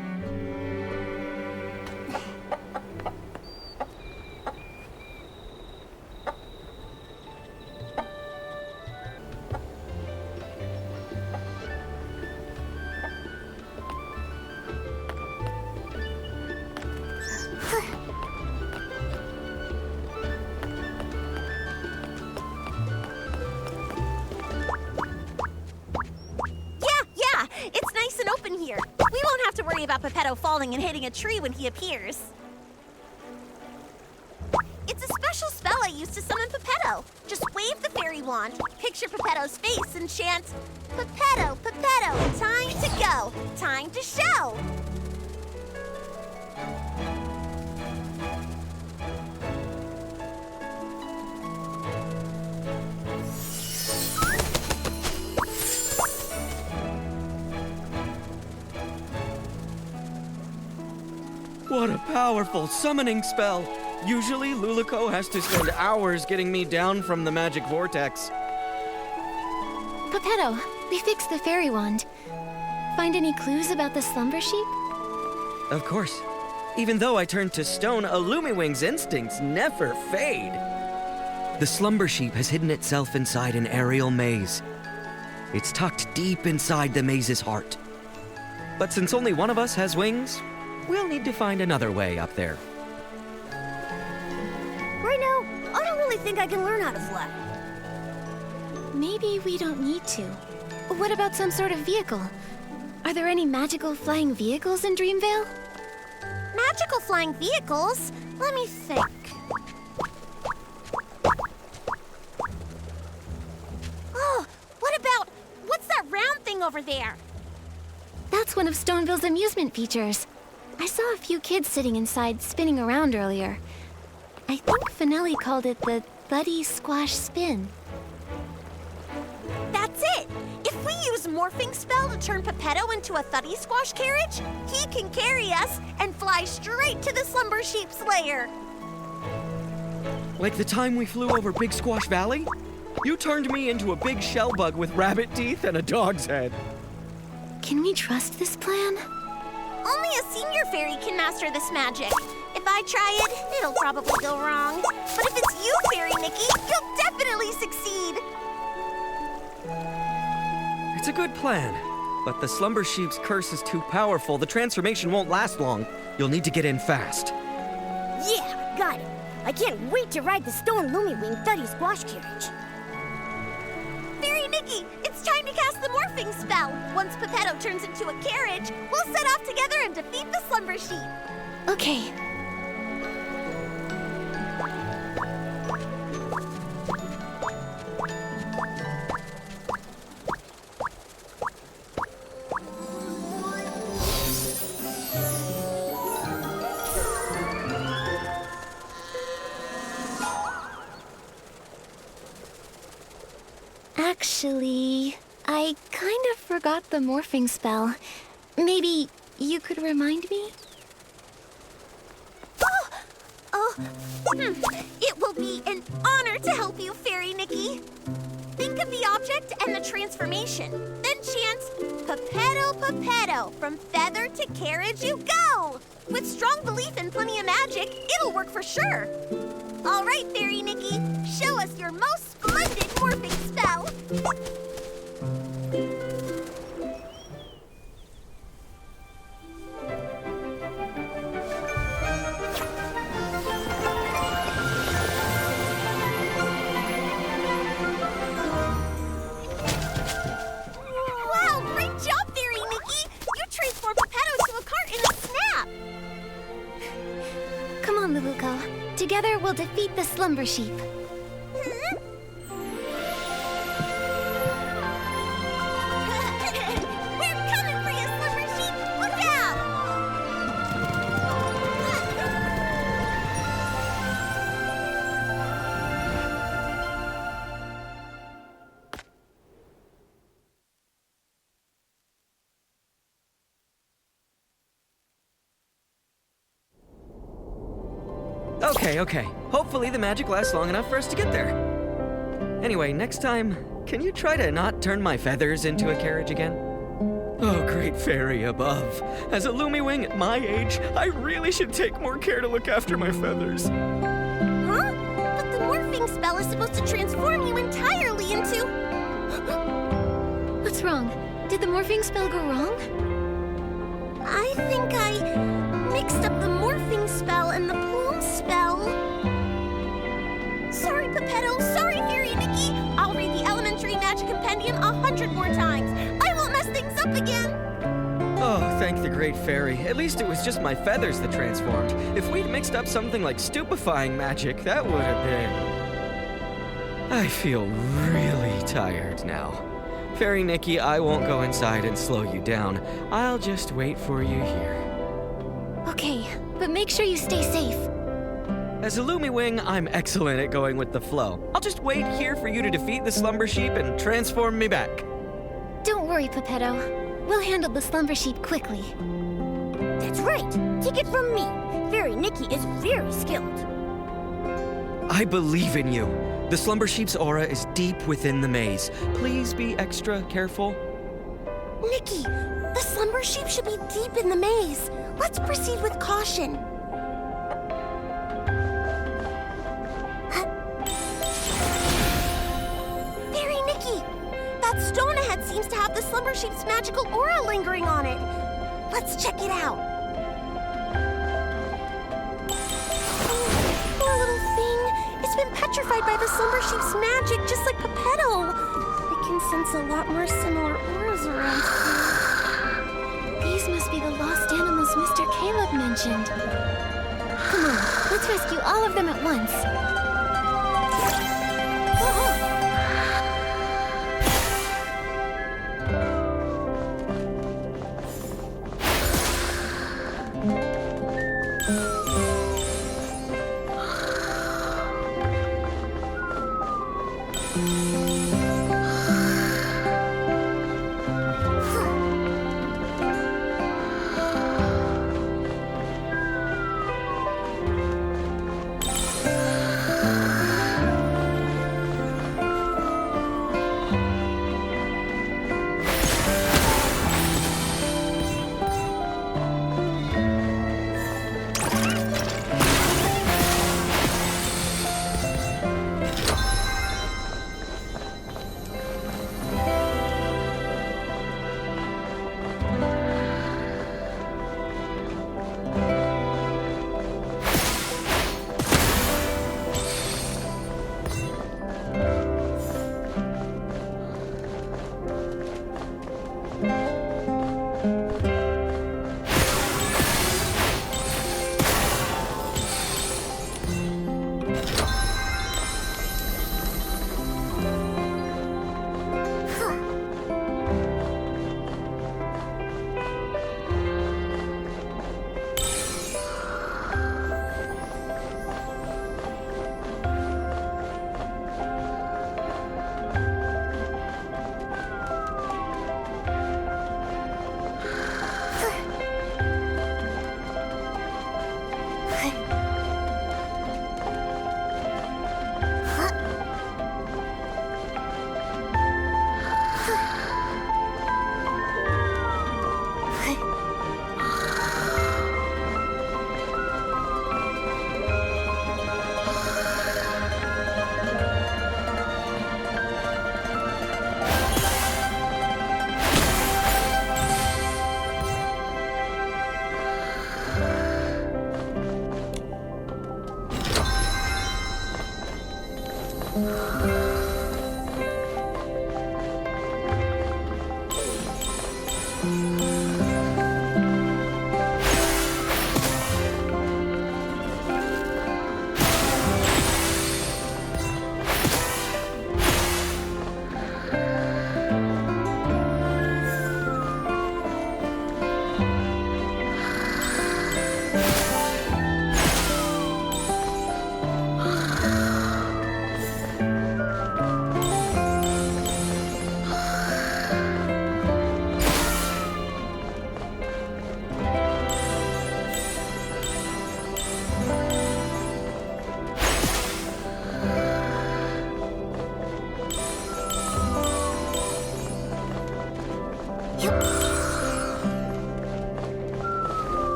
It's nice and open here. We won't have to worry about Pepetto falling and hitting a tree when he appears. It's a special spell I use to summon Pepetto. Just wave the fairy wand, picture Pepetto's face, and chant, Pepetto, Pepetto, time to go, time to show. What a powerful summoning spell! Usually, Luluco has to spend hours getting me down from the magic vortex. Pepetto, we fixed the fairy wand. Find any clues about the slumber sheep? Of course. Even though I turned to stone, a Lumiwing's instincts never fade. The slumber sheep has hidden itself inside an aerial maze. It's tucked deep inside the maze's heart. But since only one of us has wings, we'll need to find another way up there. Right now, I don't really think I can learn how to fly. Maybe we don't need to. What about some sort of vehicle? Are there any magical flying vehicles in Dreamvale? Magical flying vehicles? Let me think. Oh, what's that round thing over there? That's one of Stoneville's amusement features. I saw a few kids sitting inside spinning around earlier. I think Finelli called it the Thuddy Squash Spin. That's it! If we use Morphing Spell to turn Pepetto into a Thuddy Squash carriage, he can carry us and fly straight to the Slumber Sheep's lair. Like the time we flew over Big Squash Valley? You turned me into a big shell bug with rabbit teeth and a dog's head. Can we trust this plan? Only a senior fairy can master this magic. If I try it, it'll probably go wrong. But if it's you, Fairy Nikki, you'll definitely succeed. It's a good plan, but the Slumber Sheep's curse is too powerful. The transformation won't last long. You'll need to get in fast. Yeah, got it. I can't wait to ride the Stone Lumiwing Thuddy Squash carriage. Fairy Nikki, it's time to cast the morphing spell. Once Pepetto turns into a carriage, we'll set off together and defeat the Slumber Sheep. Okay. Actually, I kind of forgot the morphing spell. Maybe you could remind me? It will be an honor to help you, Fairy Nikki. Think of the object and the transformation. Then chant, Pepetto, Pepetto, from feather to carriage you go. With strong belief and plenty of magic, it'll work for sure. All right, Fairy Nikki, show us your most splendid morphing spell. Wow, great job, Fairy Nikki! You transformed Geppetto to a cart in a snap! Come on, Luluko. Together we'll defeat the slumber sheep. We're coming for you, slumber sheep! Look out! Okay. Hopefully the magic lasts long enough for us to get there. Anyway, next time, can you try to not turn my feathers into a carriage again? Oh, great fairy above. As a Lumiwing at my age, I really should take more care to look after my feathers. Huh? But the morphing spell is supposed to transform you entirely into... What's wrong? Did the morphing spell go wrong? I think I mixed up the morphing spell and the plume spell. Sorry, Geppetto. Sorry, Fairy Nikki. I'll read the Elementary Magic Compendium 100 more times. I won't mess things up again. Oh, thank the great fairy. At least it was just my feathers that transformed. If we'd mixed up something like stupefying magic, that would have been... I feel really tired now. Fairy Nikki, I won't go inside and slow you down. I'll just wait for you here. Okay, but make sure you stay safe. As a Lumiwing, I'm excellent at going with the flow. I'll just wait here for you to defeat the slumber sheep and transform me back. Don't worry, Geppetto. We'll handle the slumber sheep quickly. That's right. Take it from me. Fairy Nikki is very skilled. I believe in you. The slumber sheep's aura is deep within the maze. Please be extra careful. Nikki, the slumber sheep should be deep in the maze. Let's proceed with caution. Fairy Nikki, that stone ahead seems to have the slumber sheep's magical aura lingering on it. Let's check it out. Poor little thing. It's been petrified by the slumber sheep's magic, just like Geppetto. I can sense a lot more similar auras around here. These must be the lost animals Mr. Caleb mentioned. Come on, let's rescue all of them at once.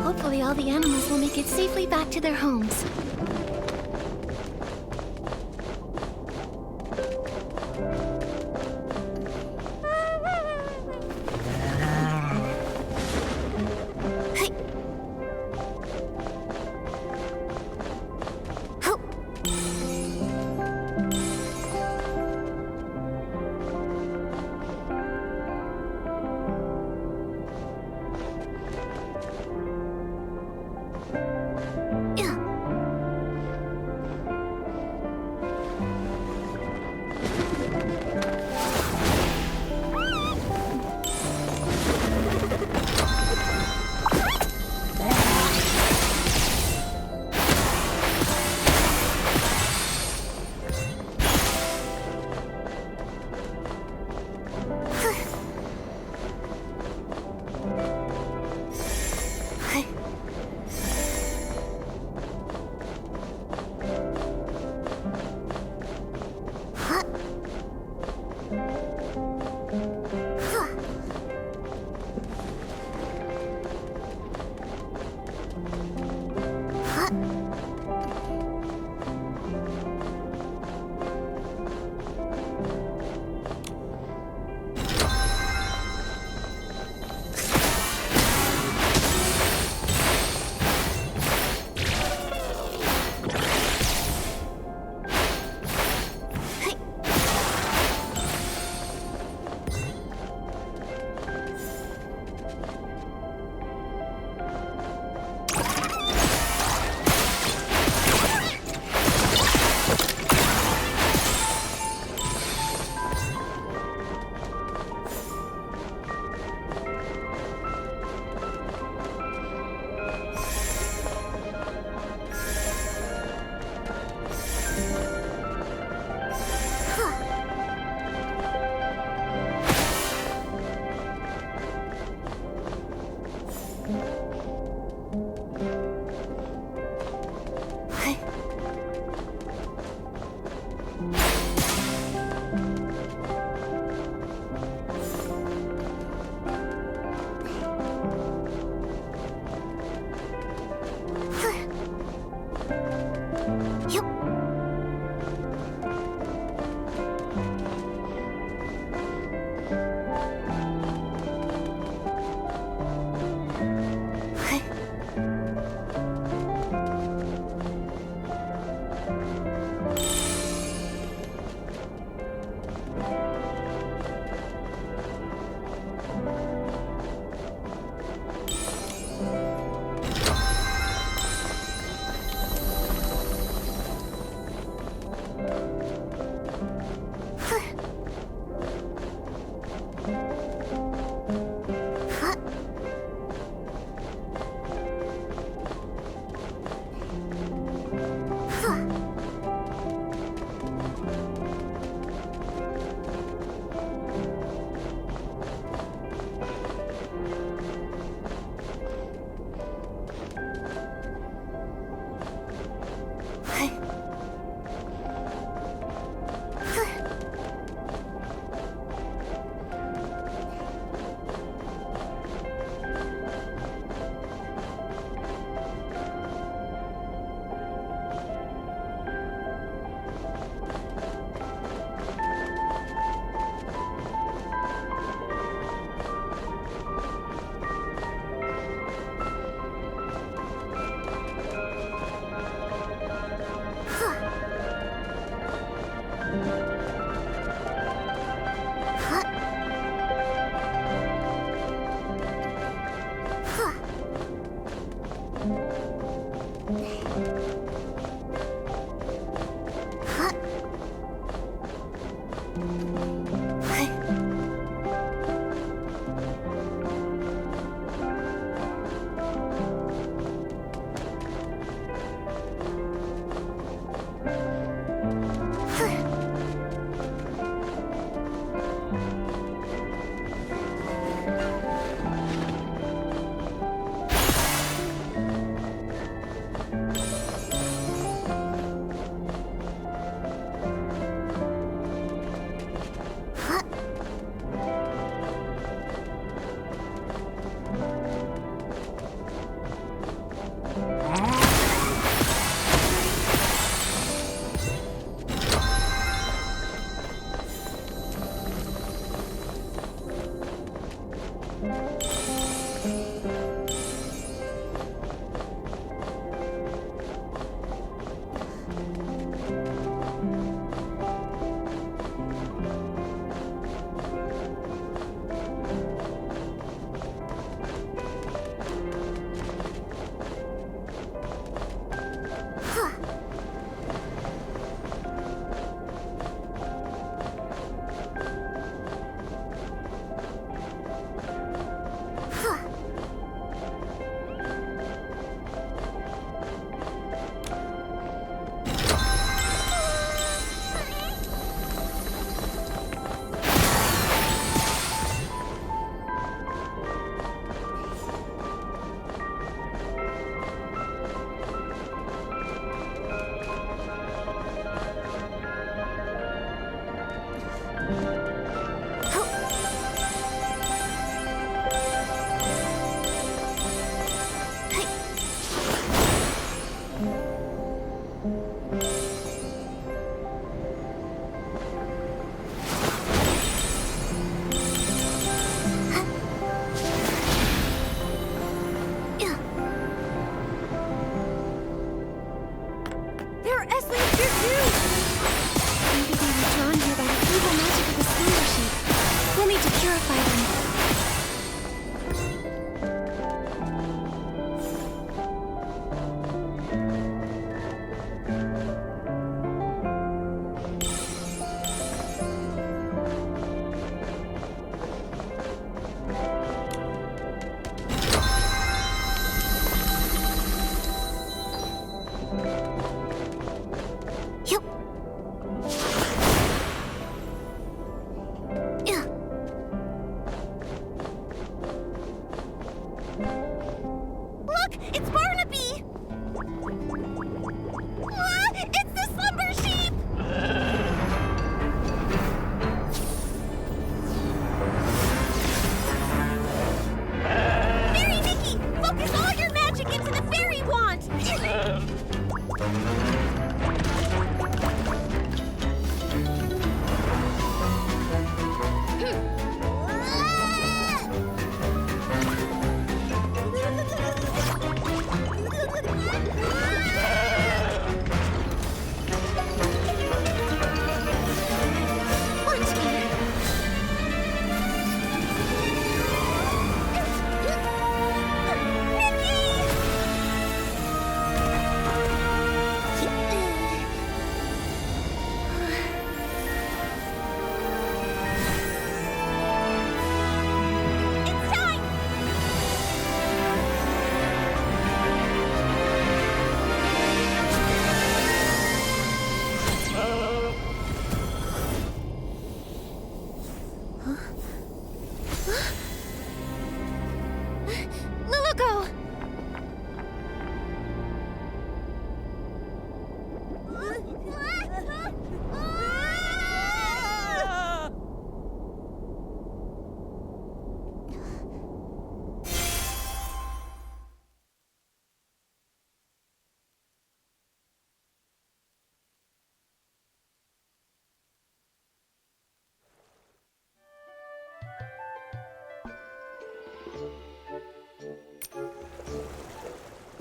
Hopefully all the animals will make it safely back to their homes.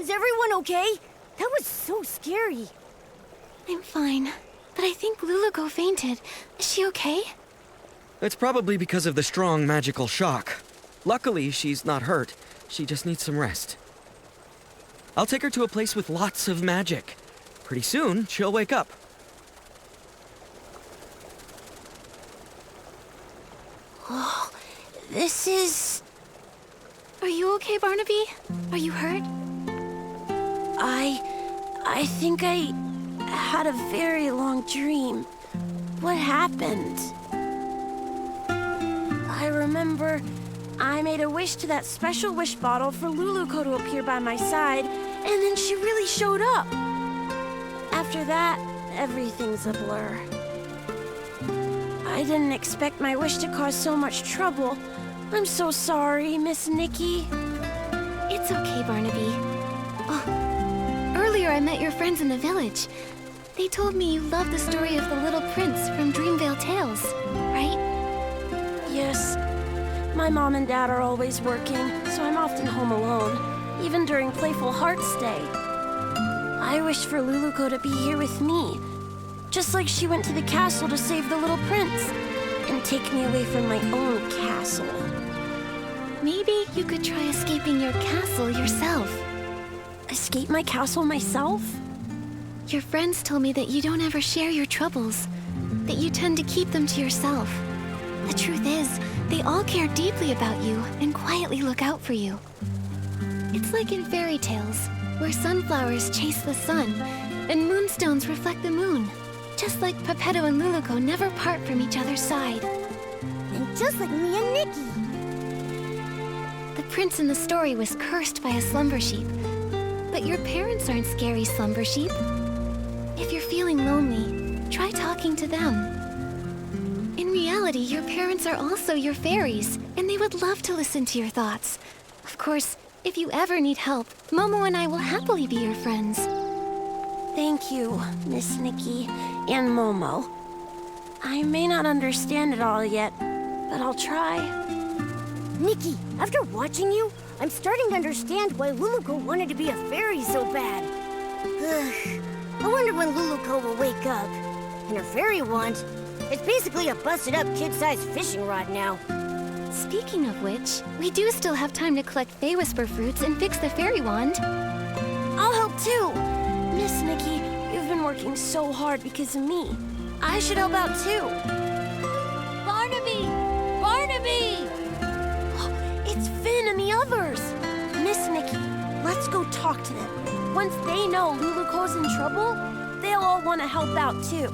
Is everyone okay? That was so scary. I'm fine, but I think think Luluco fainted. Is she okay? It's probably because of the strong magical shock. Luckily, she's not hurt. She just needs some rest. I'll take her to a place with lots of magic. Pretty soon, she'll wake up. Oh, this is... Are you okay, Barnaby? Are you hurt? I think I had a very long dream. What happened? I remember I made a wish to that special wish bottle for Luluco to appear by my side, and then she really showed up. After that, everything's a blur. I didn't expect my wish to cause so much trouble. I'm so sorry, Miss Nikki. It's okay, Barnaby. Oh, earlier I met your friends in the village. They told me you loved the story of the Little Prince from Dreamvale Tales, right? Yes. My mom and dad are always working, so I'm often home alone, even during Playful Hearts Day. I wish for Luluco to be here with me, just like she went to the castle to save the Little Prince and take me away from my own castle. Maybe you could try escaping your castle yourself. Escape my castle myself? Your friends told me that you don't ever share your troubles, that you tend to keep them to yourself. The truth is, they all care deeply about you and quietly look out for you. It's like in fairy tales, where sunflowers chase the sun and moonstones reflect the moon. Just like Pepetto and Luluco never part from each other's side. And just like me and Nikki. The prince in the story was cursed by a slumber sheep. But your parents aren't scary slumber sheep. If you're feeling lonely, try talking to them. In reality, your parents are also your fairies, and they would love to listen to your thoughts. Of course, if you ever need help, Momo and I will happily be your friends. Thank you, Miss Nikki and Momo. I may not understand it all yet, but I'll try. Nikki, after watching you, I'm starting to understand why Luluco wanted to be a fairy so bad. Ugh. I wonder when Luluco will wake up. And her fairy wand, it's basically a busted-up kid-sized fishing rod now. Speaking of which, we do still have time to collect Fey Whisper fruits and fix the fairy wand. I'll help too! Miss Nikki, you've been working so hard because of me. I should help out too. Barnaby! Barnaby! It's Finn and the others! Miss Nikki, let's go talk to them. Once they know Luluco's in trouble, they'll all want to help out too.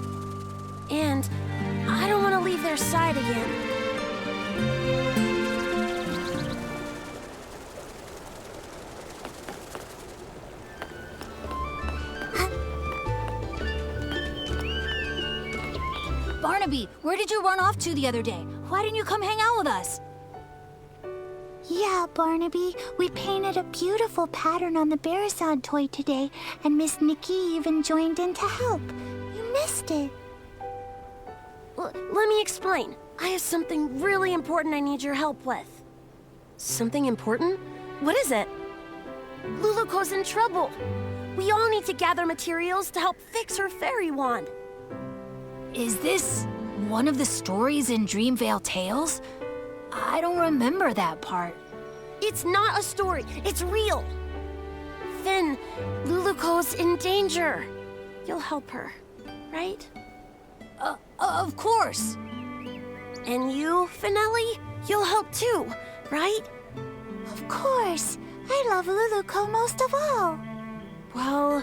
And I don't want to leave their side again. Barnaby, where did you run off to the other day? Why didn't you come hang out with us? Yeah, Barnaby, we painted a beautiful pattern on the Barisod toy today, and Miss Nikki even joined in to help. You missed it. Let me explain. I have something really important I need your help with. Something important? What is it? Luluco's in trouble. We all need to gather materials to help fix her fairy wand. Is this one of the stories in Dreamvale Tales? I don't remember that part. It's not a story. It's real. Finn, Luluco's in danger. You'll help her, right? Of course. And you, Finelli? You'll help too, right? Of course. I love Luluco most of all. Well,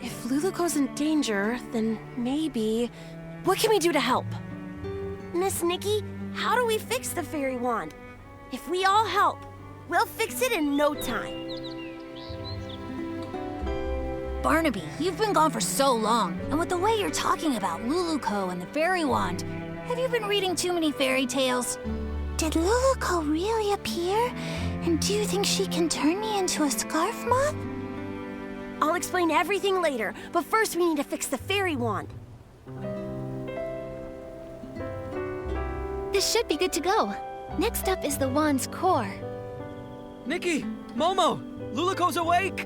if Luluco's in danger, then maybe... What can we do to help? Miss Nikki, how do we fix the fairy wand? If we all help, we'll fix it in no time. Barnaby, you've been gone for so long, and with the way you're talking about Luluco and the fairy wand, have you been reading too many fairy tales? Did Luluco really appear? And do you think she can turn me into a scarf moth? I'll explain everything later, but first we need to fix the fairy wand. This should be good to go. Next up is the wand's core. Nikki! Momo! Luluco's awake!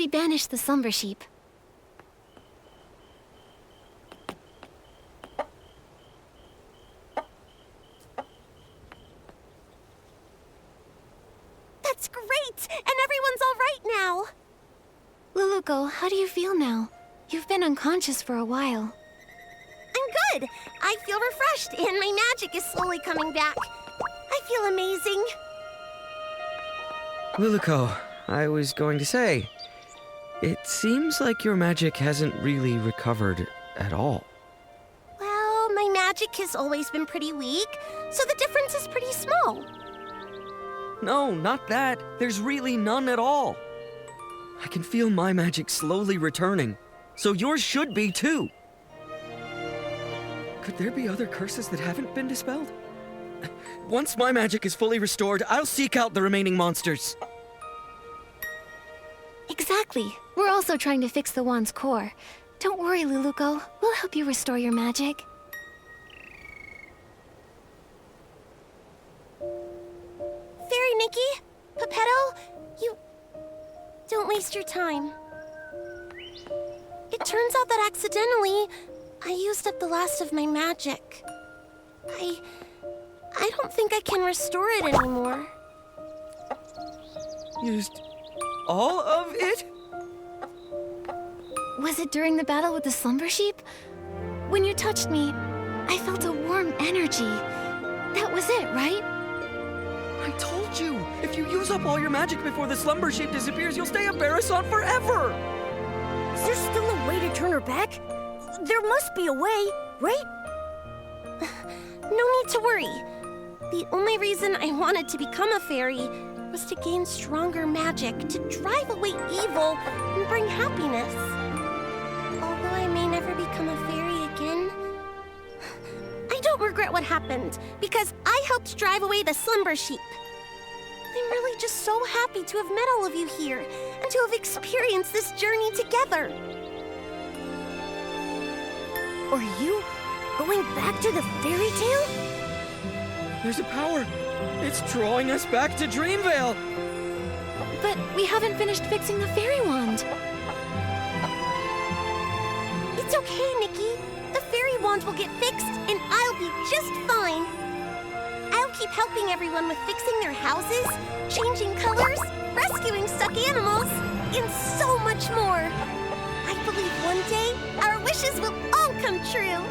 maybe banish the slumber sheep. That's great! And everyone's all right now! Luluko, how do you feel now? You've been unconscious for a while. I'm good! I feel refreshed, and my magic is slowly coming back. I feel amazing. Luluko, I was going to say, it seems like your magic hasn't really recovered at all. Well, my magic has always been pretty weak, so the difference is pretty small. No, not that. There's really none at all. I can feel my magic slowly returning, so yours should be too. Could there be other curses that haven't been dispelled? Once my magic is fully restored, I'll seek out the remaining monsters. Exactly. We're also trying to fix the wand's core. Don't worry, Luluko. We'll help you restore your magic. Fairy Nikki, Pepetto, you... Don't waste your time. It turns out that accidentally, I used up the last of my magic. I don't think I can restore it anymore. Used all of it? Was it during the battle with the slumber sheep? When you touched me, I felt a warm energy. That was it, right? I told you! If you use up all your magic before the slumber sheep disappears, you'll stay a Barasson forever! Is there still a way to turn her back? There must be a way, right? No need to worry. The only reason I wanted to become a fairy was to gain stronger magic, to drive away evil and bring happiness. Although I may never become a fairy again, I don't regret what happened, because I helped drive away the slumber sheep. I'm really just so happy to have met all of you here, and to have experienced this journey together. Are you going back to the fairy tale? There's a power. It's drawing us back to Dreamvale. But we haven't finished fixing the fairy wand. It's okay, Nikki. The fairy wand will get fixed, and I'll be just fine. I'll keep helping everyone with fixing their houses, changing colors, rescuing stuck animals, and so much more. I believe one day our wishes will all come true.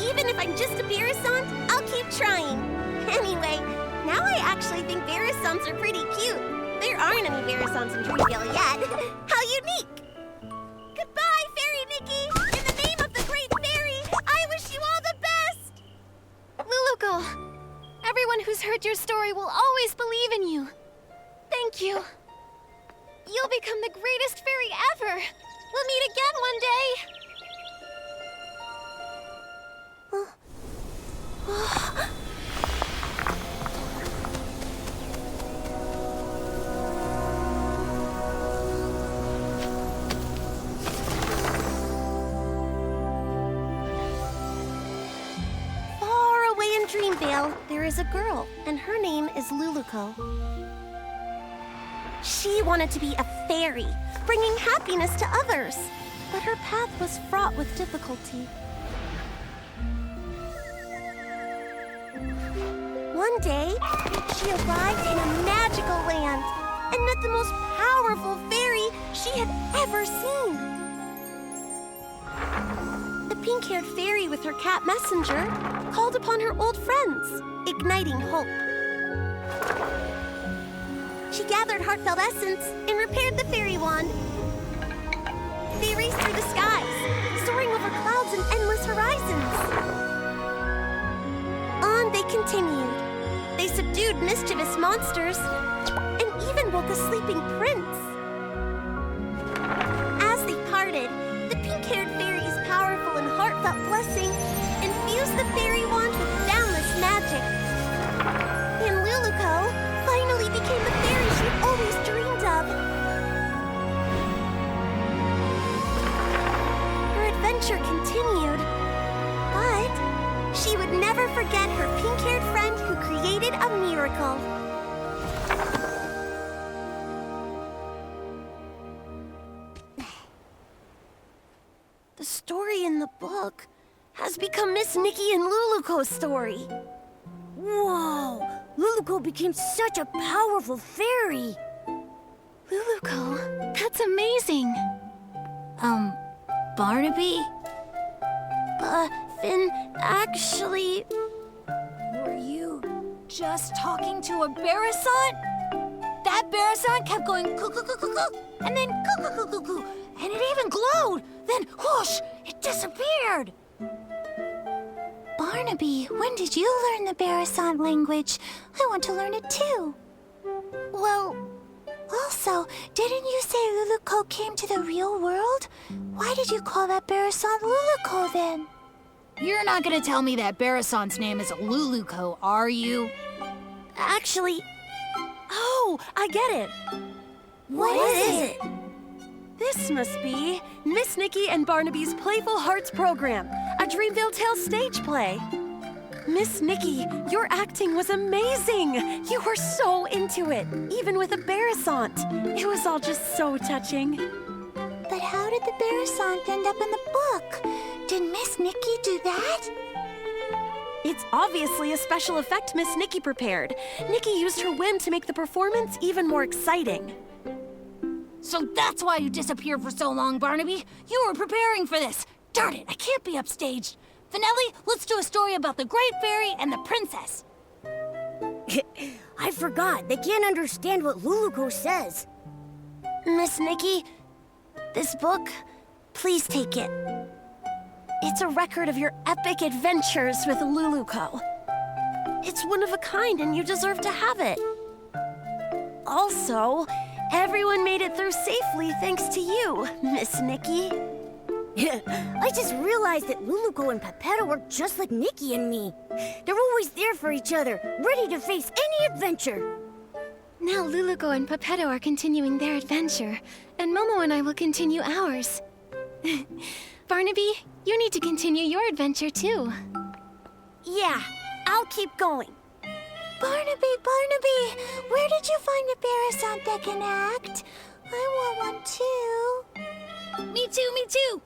Even if I'm just a Barasson, I'll keep trying. Anyway, now I actually think Barasons are pretty cute. There aren't any Barasons in Dreamvale yet. How unique! Goodbye, Fairy Nikki! In the name of the Great Fairy, I wish you all the best! Luluko, everyone who's heard your story will always believe in you. Thank you. You'll become the greatest fairy ever. We'll meet again one day. Far away in Dreamvale, there is a girl, and her name is Luluko. She wanted to be a fairy, bringing happiness to others, but her path was fraught with difficulty. One day, she arrived in a magical land and met the most powerful fairy she had ever seen. The pink-haired fairy with her cat messenger called upon her old friends, igniting hope. She gathered heartfelt essence and repaired the fairy wand. They raced through the skies, soaring over clouds and endless horizons. On they continued. They subdued mischievous monsters and even woke a sleeping prince. As they parted, the pink-haired fairy's powerful and heartfelt blessing infused the fairy wand with boundless magic. And Luluko finally became the fairy she'd always dreamed of. Her adventure continued, but she would never forget her pink-haired friend who created a miracle. story in the book has become Miss Nikki and Luluco's story. Whoa! Luluco became such a powerful fairy. Luluco, that's amazing. Barnaby? Finn, actually... Were you just talking to a Barasant? That Barasant kept going coo-coo-coo-coo-coo, and then coo-coo-coo-coo-coo, and it even glowed. Then whoosh, it disappeared. Barnaby, when did you learn the Barasant language? I want to learn it too. Well, Also, didn't you say Luluco came to the real world? Why did you call that Barasant Luluco then? You're not gonna tell me that Barasant's name is Luluco, are you? actually... Oh, I get it. What is it? This must be Miss Nikki and Barnaby's Playful Hearts program, a Dreamville Tales stage play. Miss Nikki, your acting was amazing. You were so into it, even with a Barasant. It was all just so touching. But how did the Barasant end up in the book? Did Miss Nikki do that? It's obviously a special effect Miss Nikki prepared. Nikki used her whim to make the performance even more exciting. So that's why you disappeared for so long, Barnaby. You were preparing for this. Darn it, I can't be upstaged. Finelli, let's do a story about the Great Fairy and the Princess. I forgot. They can't understand what Luluco says. Miss Nikki, this book, please take it. It's a record of your epic adventures with Luluco. It's one of a kind and you deserve to have it. Also, everyone made it through safely thanks to you, Miss Nikki. I just realized that Luluco and Pepetto are just like Nikki and me. They're always there for each other, ready to face any adventure. Now Luluco and Pepetto are continuing their adventure, and Momo and I will continue ours. Barnaby, you need to continue your adventure too. Yeah, I'll keep going. Barnaby, where did you find a Barasant that can act? I want one too. Me too, me too.